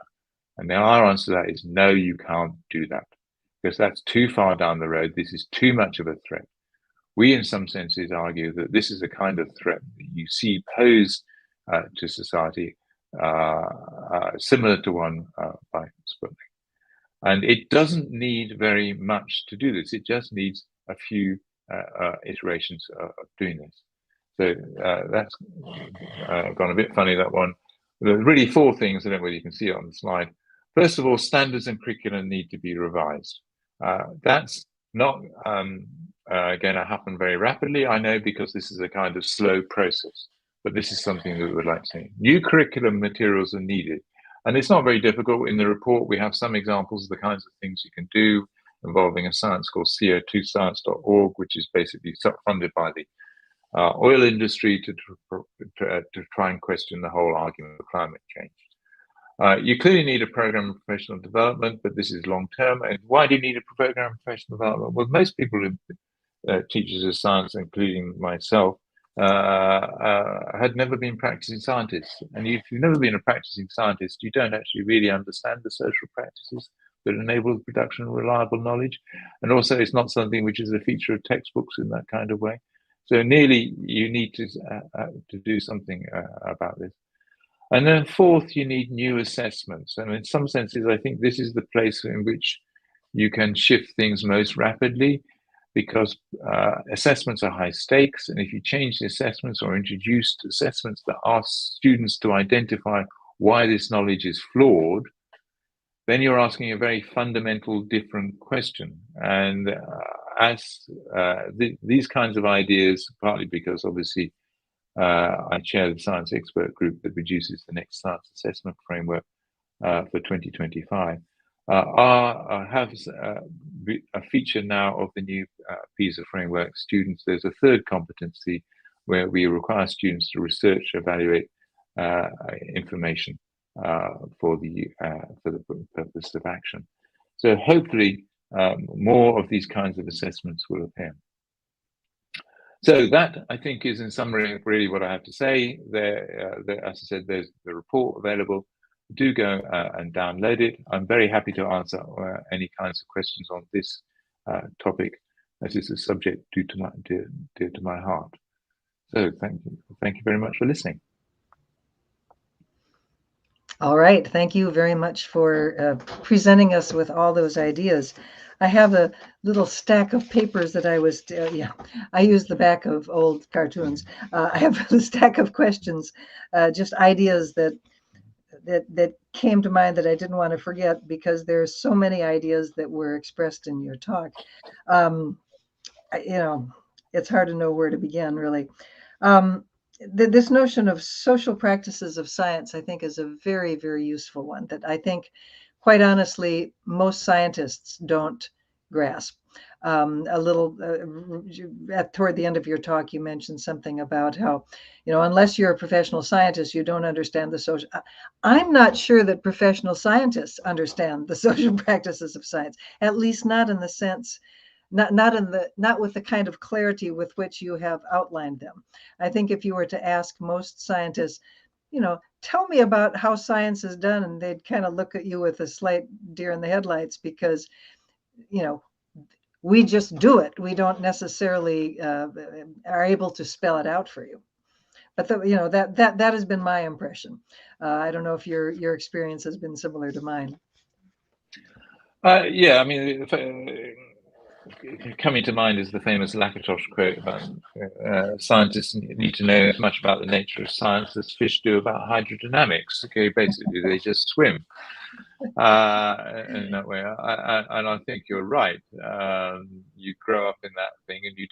Speaker 2: And then our answer to that is, no, you can't do that, because that's too far down the road. This is too much of a threat. We, in some senses, argue that this is a kind of threat that you see posed to society, similar to one by Sputnik. And it doesn't need very much to do this. It just needs a few iterations of doing this. So that's gone a bit funny, that one. There are really four things. I don't know whether you can see it on the slide. First of all, standards and curricula need to be revised. That's not going to happen very rapidly, I know, because this is a kind of slow process. But this is something that we would like to see. New curriculum materials are needed. And it's not very difficult. In the report, we have some examples of the kinds of things you can do involving a science called co2science.org, which is basically funded by the oil industry to try and question the whole argument of climate change. You clearly need a program of professional development, but this is long term. And why do you need a program of professional development? Well, most people who teachers of science, including myself, had never been practicing scientists. And if you've never been a practicing scientist, you don't actually really understand the social practices that enable the production of reliable knowledge. And also, it's not something which is a feature of textbooks in that kind of way. So nearly you need to do something about this. And then fourth, you need new assessments. And in some senses, I think this is the place in which you can shift things most rapidly, because assessments are high stakes. And if you change the assessments or introduce assessments that ask students to identify why this knowledge is flawed, then you're asking a very fundamental different question. And these kinds of ideas, partly because obviously I chair the science expert group that produces the next science assessment framework for 2025, have a feature now of the new PISA framework. Students, there's a third competency where we require students to research, evaluate information for the purpose of action. So hopefully more of these kinds of assessments will appear. So that, I think, is in summary really what I have to say. As I said, there's the report available. Do go and download it. I'm very happy to answer any kinds of questions on this topic, as it's a subject dear to my heart. So thank you very much for listening.
Speaker 1: All right, thank you very much for presenting us with all those ideas. I have a little stack of papers that I was, I use the back of old cartoons. I have a stack of questions, just ideas that came to mind that I didn't want to forget, because there's so many ideas that were expressed in your talk. It's hard to know where to begin, really. This notion of social practices of science, I think, is a very, very useful one that I think, quite honestly, most scientists don't grasp. A little toward the end of your talk, you mentioned something about how, unless you're a professional scientist, you don't understand the social. I'm not sure that professional scientists understand the social practices of science, at least not in the sense, not with the kind of clarity with which you have outlined them. I think if you were to ask most scientists, tell me about how science is done, and they'd kind of look at you with a slight deer in the headlights, because we just do it. We don't necessarily are able to spell it out for you. But that has been my impression. I don't know if your experience has been similar to mine.
Speaker 2: Yeah, I mean, coming to mind is the famous Lakatos quote about scientists need to know as much about the nature of science as fish do about hydrodynamics. Okay, basically they just swim in that way. And I think you're right. You grow up in that thing, and you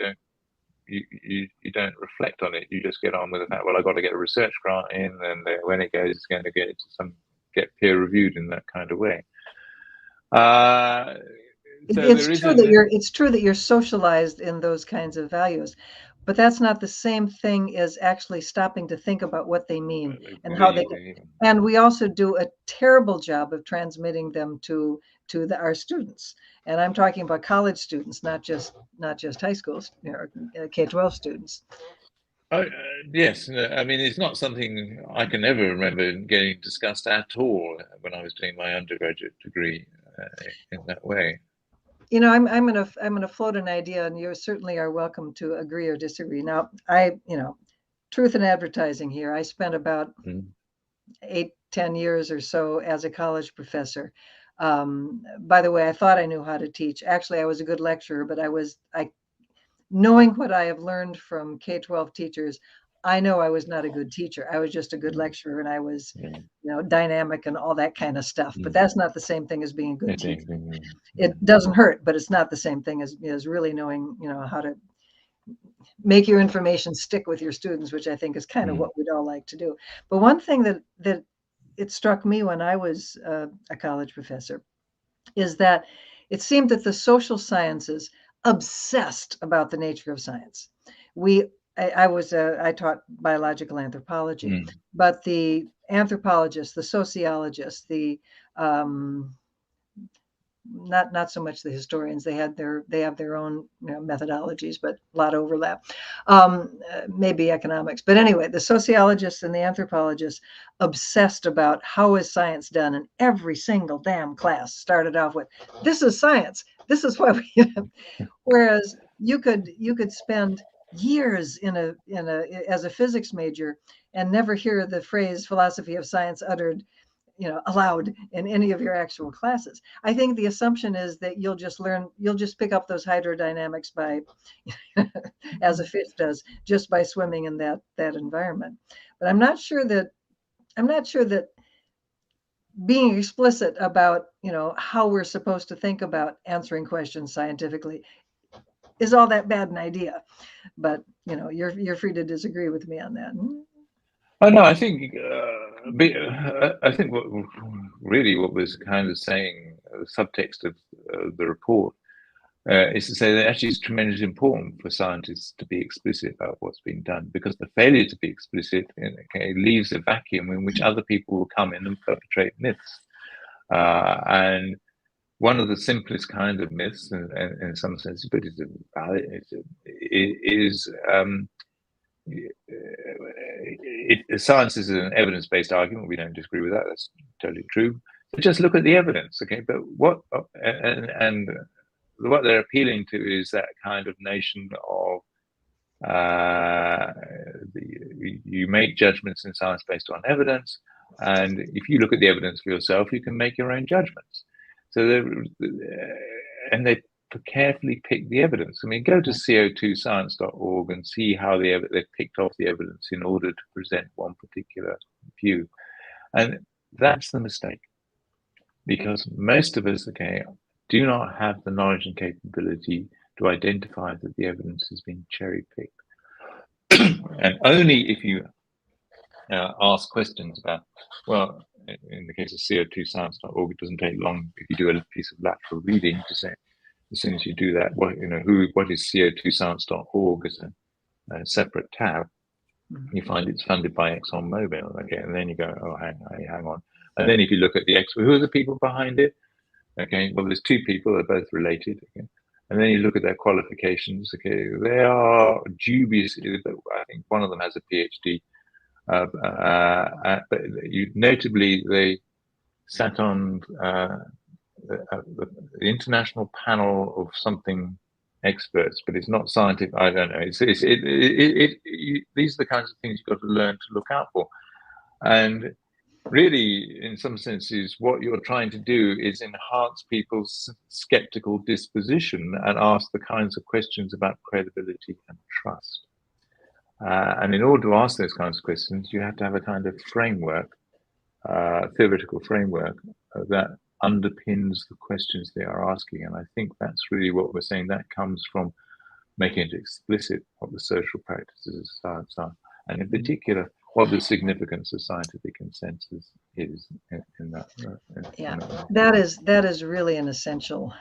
Speaker 2: don't reflect on it. You just get on with the fact, well, I've got to get a research grant in, and when it goes, it's going to get peer reviewed in that kind of way. So
Speaker 1: it's true that you're socialized in those kinds of values, but that's not the same thing as actually stopping to think about what they mean and how they. And we also do a terrible job of transmitting them to our students. And I'm talking about college students, not just high schools, K-12 students.
Speaker 2: Yes, I mean, it's not something I can ever remember getting discussed at all when I was doing my undergraduate degree in that way.
Speaker 1: I'm gonna float an idea, and you certainly are welcome to agree or disagree. Now, truth in advertising here. I spent about 8-10 years or so as a college professor. By the way, I thought I knew how to teach. Actually, I was a good lecturer, but knowing what I have learned from K-12 teachers, I know I was not a good teacher. I was just a good lecturer, and I was, dynamic and all that kind of stuff. But that's not the same thing as being a good teacher. It doesn't hurt, but it's not the same thing as really knowing, how to make your information stick with your students, which I think is kind of what we'd all like to do. But one thing that it struck me when I was a college professor is that it seemed that the social sciences obsessed about the nature of science. I taught biological anthropology, but the anthropologists, the sociologists, the not so much the historians. They have their own methodologies, but a lot of overlap. Maybe economics, but anyway, the sociologists and the anthropologists obsessed about how is science done, and every single damn class started off with, "This is science. This is why we." Whereas you could spend years as a physics major and never hear the phrase philosophy of science uttered allowed in any of your actual classes. I think the assumption is that you'll just pick up those hydrodynamics by as a fish does, just by swimming in that environment. But I'm not sure that being explicit about how we're supposed to think about answering questions scientifically is all that bad an idea. But you're free to disagree with me on that.
Speaker 2: Oh no, I think what was kind of saying, the subtext of the report is to say that actually it's tremendously important for scientists to be explicit about what's being done, because the failure to be explicit leaves a vacuum in which other people will come in and perpetrate myths. And one of the simplest kind of myths, in some sense, but science is an evidence-based argument. We don't disagree with that. That's totally true. But just look at the evidence, okay? But what they're appealing to is that kind of notion of you make judgments in science based on evidence, and if you look at the evidence for yourself, you can make your own judgments. So they carefully pick the evidence. I mean, go to co2science.org and see how they've picked off the evidence in order to present one particular view. And that's the mistake, because most of us, do not have the knowledge and capability to identify that the evidence has been cherry-picked. And only if you ask questions about, well, in the case of co2science.org, it doesn't take long if you do a piece of lateral reading to say, as soon as you do that, what is CO2science.org as a separate tab, you find it's funded by ExxonMobil. Okay, and then you go, oh, hang on. And then if you look at who are the people behind it? Okay, well, there's two people, they're both related. Okay? And then you look at their qualifications. Okay, they are dubious. I think one of them has a PhD, but notably they sat on the international panel of something experts, but it's not scientific. I don't know. These are the kinds of things you've got to learn to look out for. And really, in some senses, what you're trying to do is enhance people's skeptical disposition and ask the kinds of questions about credibility and trust. And in order to ask those kinds of questions, you have to have a kind of framework, theoretical framework that underpins the questions they are asking. And I think that's really what we're saying. That comes from making it explicit what the social practices of science are, and in particular, what the significance of scientific consensus is in that.
Speaker 1: That is really an essential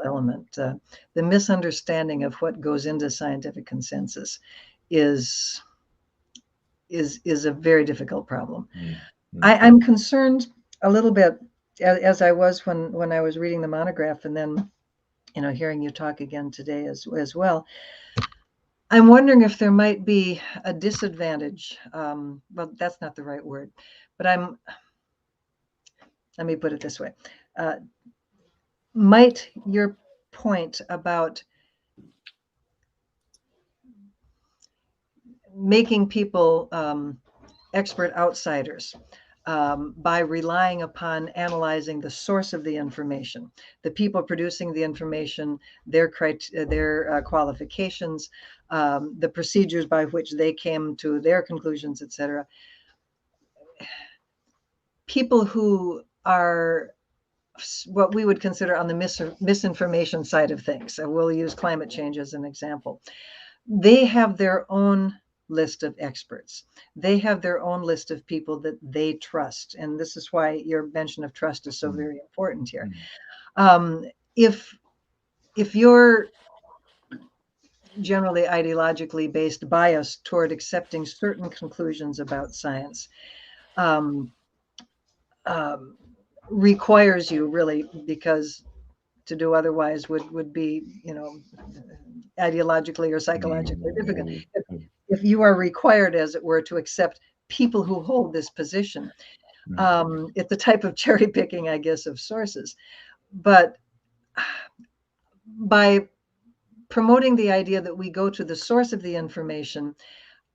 Speaker 1: element. The misunderstanding of what goes into scientific consensus is a very difficult problem. I'm concerned a little bit, as I was when I was reading the monograph, and then hearing you talk again today as well. I'm wondering if there might be a disadvantage. Well, that's not the right word, but let me put it this way. Might your point about making people expert outsiders by relying upon analyzing the source of the information, the people producing the information, their qualifications, the procedures by which they came to their conclusions, etc. People who are what we would consider on the misinformation side of things, so we'll use climate change as an example, they have their own list of experts. They have their own list of people that they trust. And this is why your mention of trust is so very important here. If you're generally ideologically based bias toward accepting certain conclusions about science, requires you really, because to do otherwise would be, ideologically or psychologically difficult. If you are required, as it were, to accept people who hold this position, it's a type of cherry picking, I guess, of sources. But by promoting the idea that we go to the source of the information,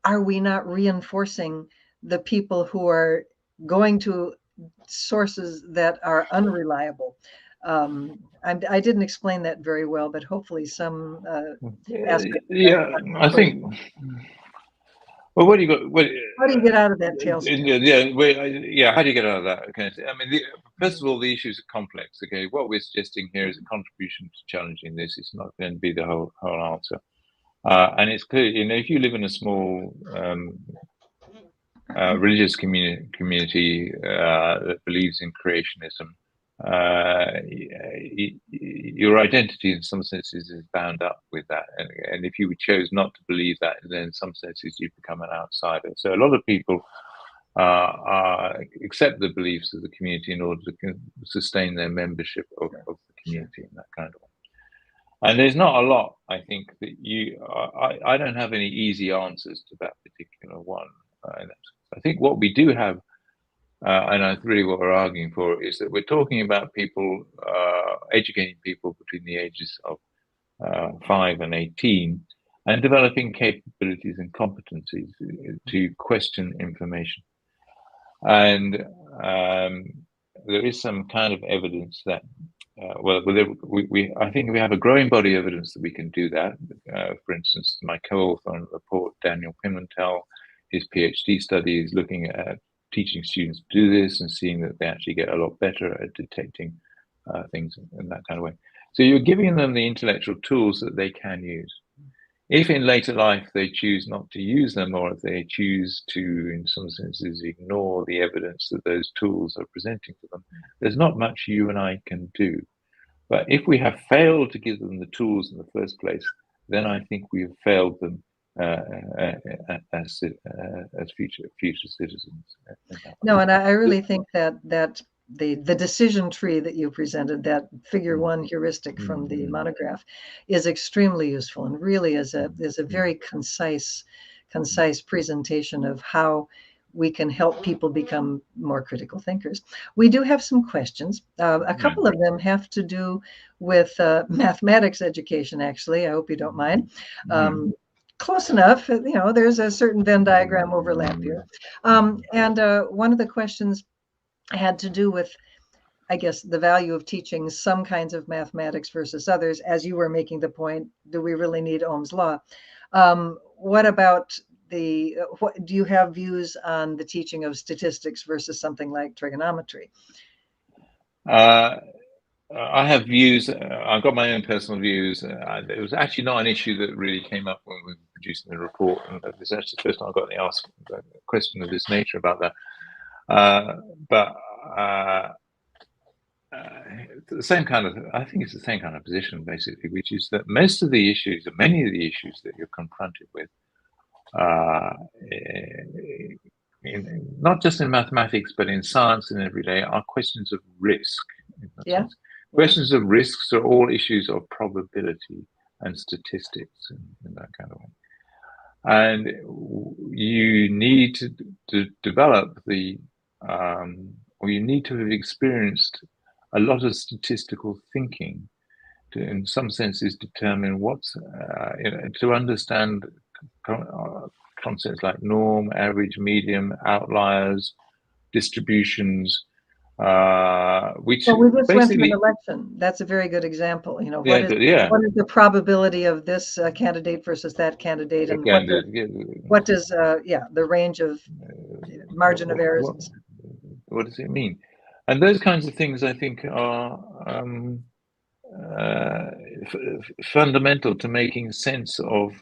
Speaker 1: are we not reinforcing the people who are going to sources that are unreliable? I didn't explain that very well, but hopefully some aspect.
Speaker 2: Yeah, I think. Well, what do you got?
Speaker 1: How do you get out of that tailspin?
Speaker 2: How do you get out of that? Okay, I mean, first of all, the issues are complex. Okay, what we're suggesting here is a contribution to challenging this. It's not going to be the whole answer. And it's clear, if you live in a small religious community that believes in creationism, your identity in some senses is bound up with that. And if you chose not to believe that, then in some senses you become an outsider. So a lot of people accept the beliefs of the community in order to sustain their membership of the community in that kind of way. And there's not a lot, I think, that I don't have any easy answers to that particular one. I think what we do have, and that's really what we're arguing for, is that we're talking about people, educating people between the ages of 5 and 18, and developing capabilities and competencies to question information. And there is some kind of evidence that, I think we have a growing body of evidence that we can do that. For instance, my co-author on the report, Daniel Pimentel, his PhD study is looking at teaching students to do this and seeing that they actually get a lot better at detecting things in that kind of way. So you're giving them the intellectual tools that they can use. If in later life they choose not to use them, or if they choose to, in some senses, ignore the evidence that those tools are presenting to them, there's not much you and I can do. But if we have failed to give them the tools in the first place, then I think we have failed them as future citizens.
Speaker 1: No, and I really think that the decision tree that you presented, that figure one heuristic from the monograph, is extremely useful and really is a very concise presentation of how we can help people become more critical thinkers. We do have some questions. A couple of them have to do with mathematics education, actually. I hope you don't mind. Close enough. You know, there's a certain Venn diagram overlap here. And one of the questions had to do with, I guess, the value of teaching some kinds of mathematics versus others. As you were making the point, do we really need Ohm's law? What about what do you have views on the teaching of statistics versus something like trigonometry?
Speaker 2: I have views. I've got my own personal views. It was actually not an issue that really came up when we were producing the report. And this is actually the first time I got asked a question of this nature about that. But the same kind of, I think it's the same kind of position basically, which is that most of the issues, or many of the issues that you're confronted with, not just in mathematics, but in science and every day, are questions of risk.
Speaker 1: Yeah.
Speaker 2: Questions of risks are all issues of probability and statistics in that kind of way. And you need to develop or you need to have experienced a lot of statistical thinking to, in some senses, determine what's, to understand concepts like norm, average, median, outliers, distributions, which
Speaker 1: well, we just went through
Speaker 2: basically
Speaker 1: an election. That's a very good example. You know,
Speaker 2: what
Speaker 1: is the probability of this candidate versus that candidate, and what does the range of margin of errors?
Speaker 2: What does it mean? And those kinds of things, I think, are fundamental to making sense of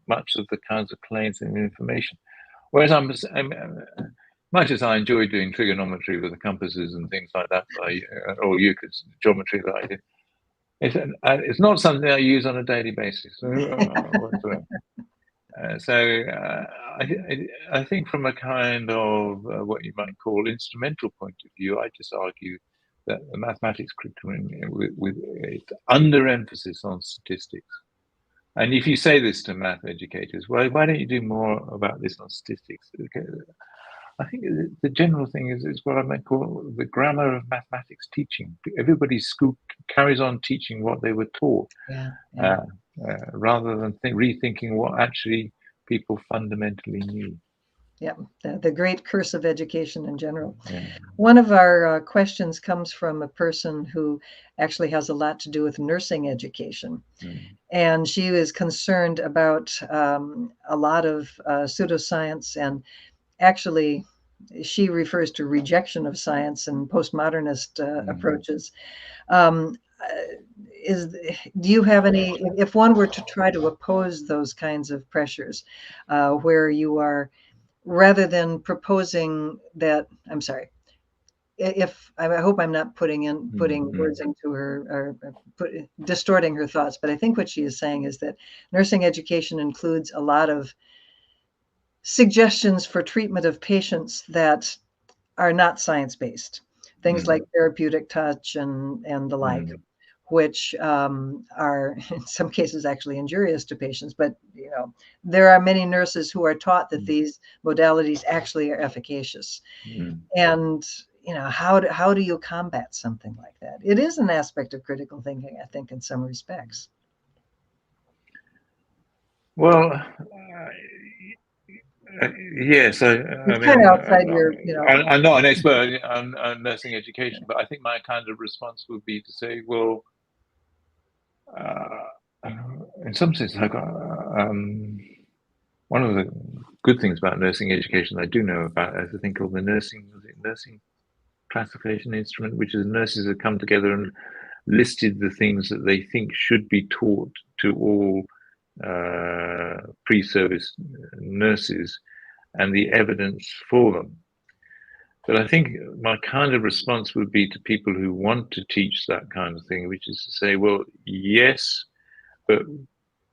Speaker 2: much of the kinds of claims and information. Whereas much as I enjoy doing trigonometry with the compasses and things like that, or Euclid geometry that I do, it's not something I use on a daily basis whatsoever. I think from a kind of what you might call instrumental point of view, I just argue that the mathematics curriculum with its underemphasis on statistics. And if you say this to math educators, well, why don't you do more about this on statistics? I think the general thing is what I might call the grammar of mathematics teaching. Everybody's school carries on teaching what they were taught, rather than rethinking what actually people fundamentally knew.
Speaker 1: Yeah, the great curse of education in general. Yeah. One of our questions comes from a person who actually has a lot to do with nursing education. And she is concerned about a lot of pseudoscience, and actually she refers to rejection of science and postmodernist approaches. Do you have any, if one were to try to oppose those kinds of pressures, where you are, rather than proposing that, I'm sorry, if I hope I'm not putting words into her or distorting her thoughts, but I think what she is saying is that nursing education includes a lot of suggestions for treatment of patients that are not science-based, things like therapeutic touch and the like, which are in some cases actually injurious to patients. But you know, there are many nurses who are taught that these modalities actually are efficacious. And you know, how do you combat something like that? It is an aspect of critical thinking, I think, in some respects.
Speaker 2: Well, yes, I mean,
Speaker 1: kind of outside your,
Speaker 2: I'm not an expert on nursing education, but I think my kind of response would be to say, well, in some sense, like one of the good things about nursing education I do know about is a thing called the nursing classification instrument, which is nurses have come together and listed the things that they think should be taught to all pre-service nurses and the evidence for them. But I think my kind of response would be to people who want to teach that kind of thing, which is to say, well, yes, but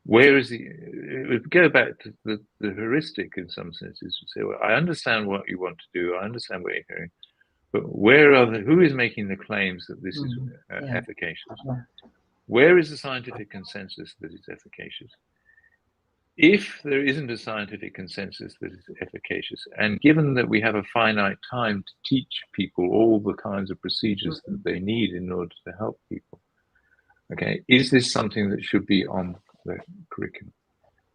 Speaker 2: where is the? It would go back to the heuristic in some senses to say, well, I understand what you want to do, I understand what you're doing, but where are who is making the claims that this is
Speaker 1: Yeah.
Speaker 2: efficacious? Where is the scientific consensus that it's efficacious? If there isn't a scientific consensus that is efficacious, and given that we have a finite time to teach people all the kinds of procedures that they need in order to help people, okay, is this something that should be on the curriculum?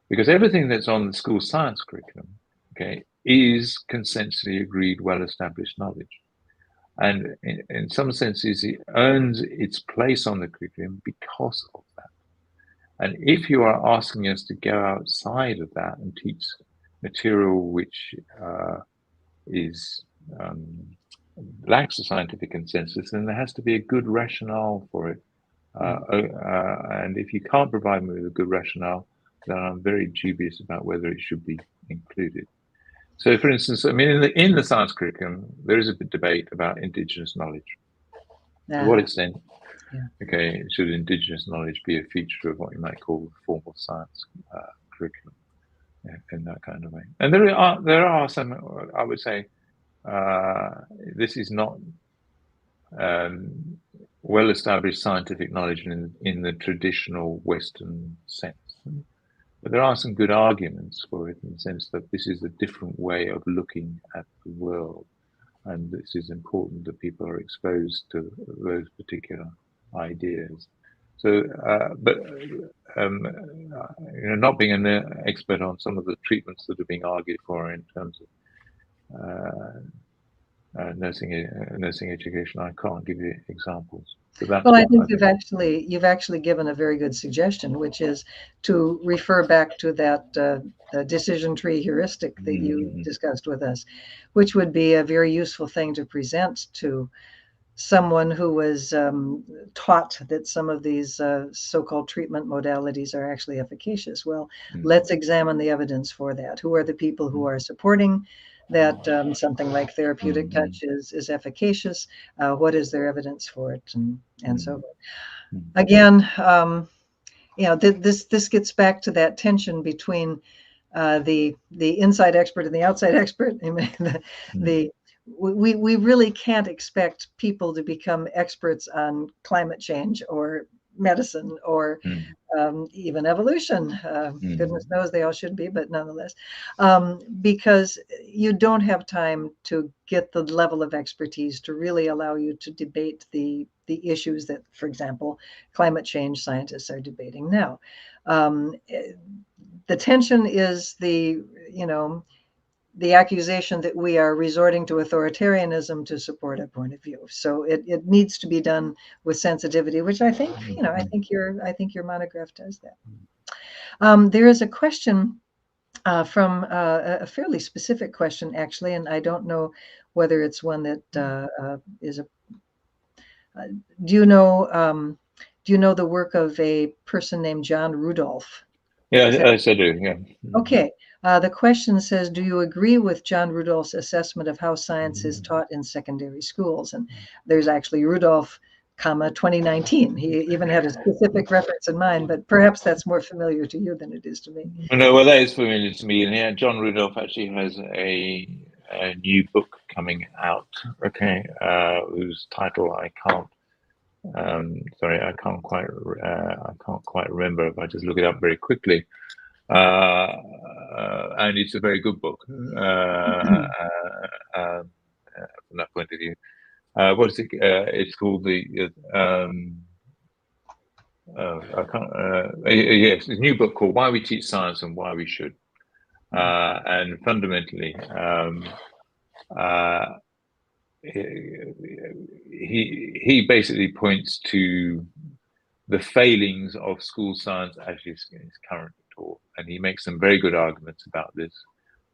Speaker 2: Because everything that's on the school science curriculum, okay, is consensually agreed, well-established knowledge. And in some senses, it earns its place on the curriculum because of that. And if you are asking us to go outside of that and teach material which is lacks a scientific consensus, then there has to be a good rationale for it. And if you can't provide me with a good rationale, then I'm very dubious about whether it should be included. So, for instance, I mean, in the science curriculum, there is a debate about Indigenous knowledge. To what extent, okay, should Indigenous knowledge be a feature of what you might call the formal science curriculum in that kind of way? And there are some, I would say, this is not well-established scientific knowledge in the traditional Western sense. But there are some good arguments for it in the sense that this is a different way of looking at the world. And this is important that people are exposed to those particular ideas. So, not being an expert on some of the treatments that are being argued for in terms of nursing education, I can't give you examples.
Speaker 1: Well, I think you've actually given a very good suggestion, which is to refer back to that decision tree heuristic that you discussed with us, which would be a very useful thing to present to someone who was taught that some of these so-called treatment modalities are actually efficacious. Well, let's examine the evidence for that. Who are the people who are supporting that something like therapeutic touch is efficacious? What is their evidence for it, and so forth. Again, this gets back to that tension between the inside expert and the outside expert. We really can't expect people to become experts on climate change or medicine or even evolution. Goodness knows they all should be, but nonetheless, because you don't have time to get the level of expertise to really allow you to debate the issues that, for example, climate change scientists are debating now. The tension is the accusation that we are resorting to authoritarianism to support a point of view. So it needs to be done with sensitivity, which I think, I think your monograph does that. There is a question from a fairly specific question, actually, and I don't know whether it's one that is a. Do you know the work of a person named John Rudolph?
Speaker 2: Yes, I do. Yeah.
Speaker 1: Okay. The question says, do you agree with John Rudolph's assessment of how science is taught in secondary schools? And there's actually Rudolph, 2019. He even had a specific reference in mind, but perhaps that's more familiar to you than it is to me.
Speaker 2: No, well, that is familiar to me. And yeah, John Rudolph actually has a new book coming out, okay, whose title I can't quite remember if I just look it up very quickly. And it's a very good book from that point of view. What is it? It's called yes, a new book called "Why We Teach Science and Why We Should." And fundamentally, he basically points to the failings of school science as it's currently taught, and he makes some very good arguments about this.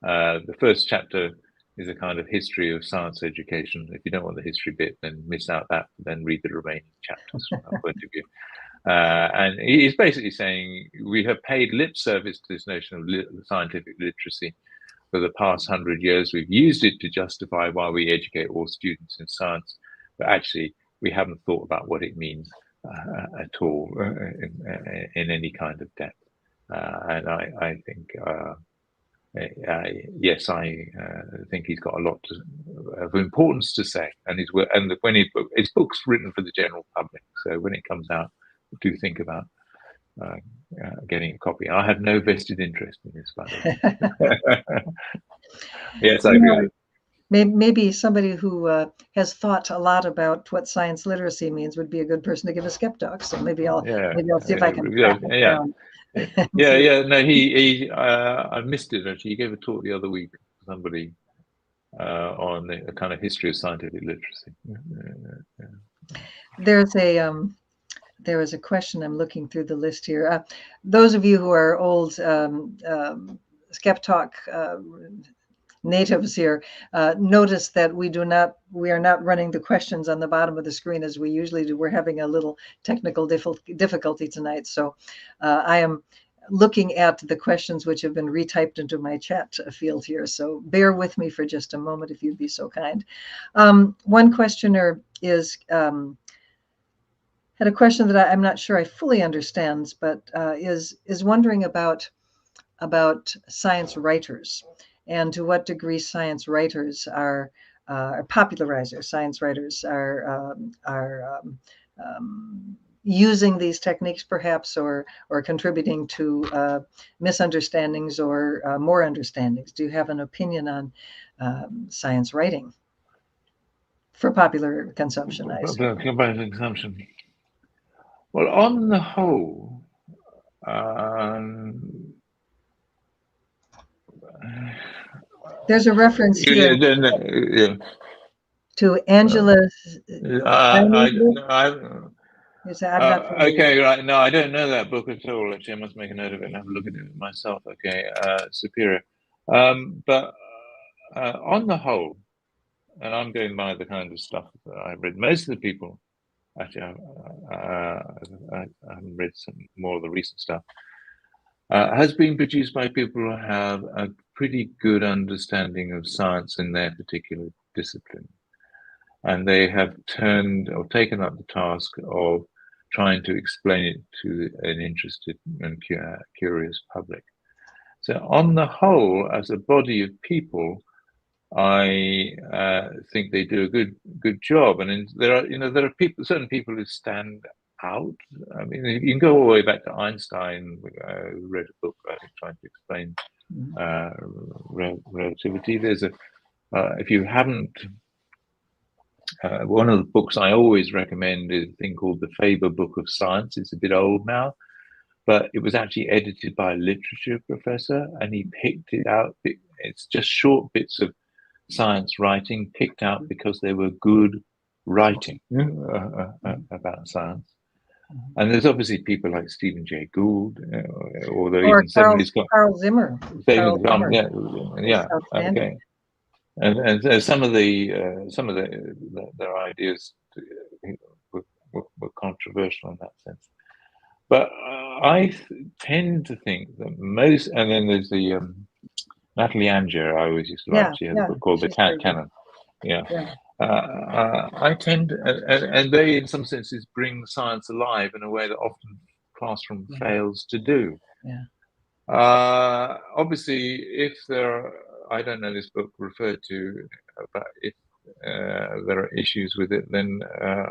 Speaker 2: The first chapter is a kind of history of science education. If you don't want the history bit, then miss out that, then read the remaining chapters from that point of view. And he's basically saying we have paid lip service to this notion of scientific literacy, for the past 100 years, we've used it to justify why we educate all students in science, but actually we haven't thought about what it means at all in any kind of depth. And I think, yes, I think he's got a lot of importance to say, and when his book's written for the general public, so when it comes out, do think about getting a copy. I have no vested interest in this, by the way. Yes, I agree.
Speaker 1: Maybe somebody who has thought a lot about what science literacy means would be a good person to give a skep talk. So maybe I'll see if I can track it down.
Speaker 2: No, I missed it actually. He gave a talk the other week to somebody on a kind of history of scientific literacy.
Speaker 1: There is a question. I'm looking through the list here. Those of you who are old skep talk natives here notice that we are not running the questions on the bottom of the screen as we usually do. We're having a little technical difficulty tonight, so I am looking at the questions which have been retyped into my chat field here, so bear with me for just a moment if you'd be so kind. One questioner had a question that I'm not sure I fully understand, but is wondering about science writers, and to what degree science writers are popularizers. Science writers are using these techniques, perhaps, or contributing to misunderstandings or more understandings. Do you have an opinion on science writing for popular consumption?
Speaker 2: Popular consumption. Well, on the whole,
Speaker 1: there's a reference here to Angela.
Speaker 2: Okay, right. No, I don't know that book at all. Actually, I must make a note of it and have a look at it myself. Okay, Superior. But on the whole, and I'm going by the kind of stuff that I've read, most of the people, actually, I haven't read some more of the recent stuff, has been produced by people who have a pretty good understanding of science in their particular discipline. And they have taken up the task of trying to explain it to an interested and curious public. So on the whole, as a body of people, I think they do a good job. And there are certain people who stand out. I mean, you can go all the way back to Einstein, who wrote a book, I think, trying to explain relativity. There's if you haven't, one of the books I always recommend is a thing called the Faber Book of Science. It's a bit old now, but it was actually edited by a literature professor, and he picked it out. It's just short bits of science writing picked out because they were good writing about science. And there's obviously people like Stephen Jay Gould, or
Speaker 1: Carl Zimmer.
Speaker 2: Yeah, okay. And some of their ideas were controversial in that sense. But I tend to think that most, and then there's the Natalie Anger, I always used to like. She has a book called The Canon. I tend, and they, in some senses, bring science alive in a way that often classroom fails to do. Obviously, if there are, I don't know this book referred to, but if there are issues with it, then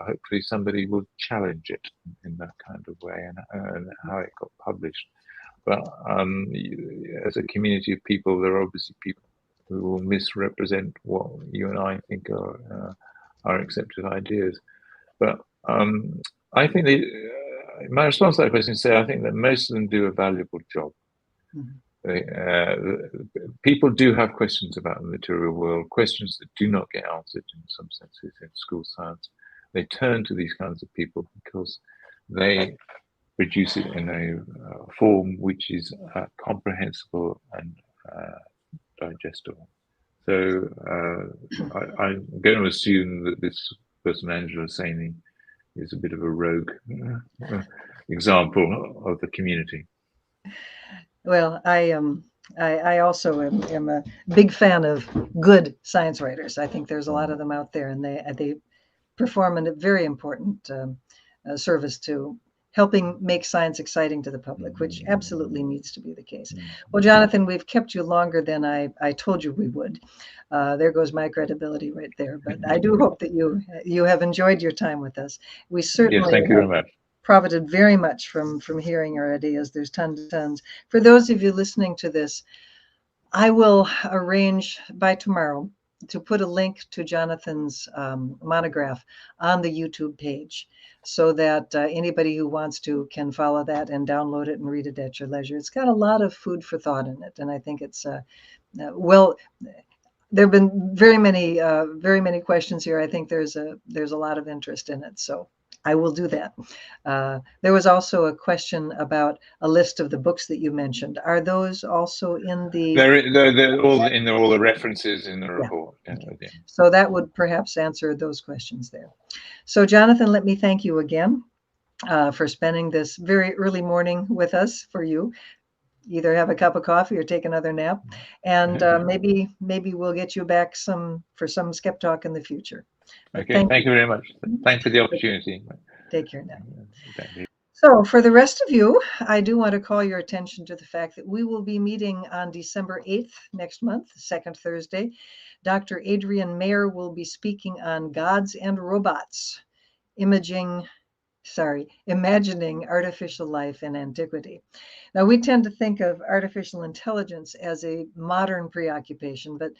Speaker 2: hopefully somebody will challenge it in that kind of way, and how it got published. But as a community of people, there are obviously people who will misrepresent what you and I think are accepted ideas. But I think my response to that question is I think that most of them do a valuable job. People do have questions about the material world, questions that do not get answered in some senses in school science. They turn to these kinds of people because they produce it in a form which is comprehensible and digestible. So I'm going to assume that this person, Angela Saini, is a bit of a rogue example of the community.
Speaker 1: Well, I I also am a big fan of good science writers. I think there's a lot of them out there, and they perform a very important service to helping make science exciting to the public, which absolutely needs to be the case. Well, Jonathan, we've kept you longer than I told you we would. There goes my credibility right there. But I do hope that you have enjoyed your time with us. We
Speaker 2: Yes,
Speaker 1: certainly
Speaker 2: thank you very much.
Speaker 1: profited very much from hearing your ideas. There's tons. For those of you listening to this, I will arrange by tomorrow to put a link to Jonathan's monograph on the YouTube page so that anybody who wants to can follow that and download it and read it at your leisure. It's got a lot of food for thought in it, and I think it's well. There have been very many questions here. I think there's a lot of interest in it, so I will do that. There was also a question about a list of the books that you mentioned. Are those also in the?
Speaker 2: They're all in all the references in the report.
Speaker 1: Yeah. Okay. So that would perhaps answer those questions there. So Jonathan, let me thank you again for spending this very early morning with us. For you, either have a cup of coffee or take another nap, and maybe we'll get you back for some Skep Talk in the future. But
Speaker 2: okay, thank you very much. Thanks for the opportunity.
Speaker 1: Take care now. So for the rest of you, I do want to call your attention to the fact that we will be meeting on December 8th next month, second Thursday. Dr. Adrian Mayer will be speaking on gods and robots, imagining artificial life in antiquity. Now, we tend to think of artificial intelligence as a modern preoccupation, but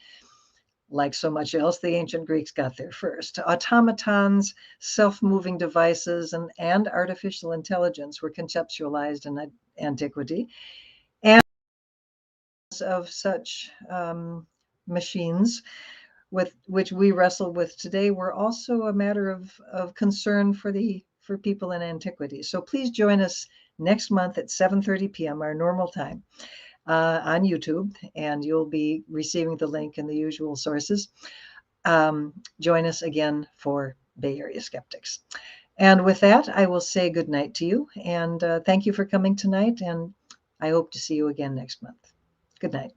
Speaker 1: like so much else, the ancient Greeks got there first. Automatons, self-moving devices, and artificial intelligence were conceptualized in antiquity. And of such machines with which we wrestle with today were also a matter of concern for people in antiquity. So please join us next month at 7:30 p.m., our normal time, on YouTube, and you'll be receiving the link in the usual sources. Join us again for Bay Area Skeptics. And with that, I will say good night to you, and thank you for coming tonight, and I hope to see you again next month. Good night.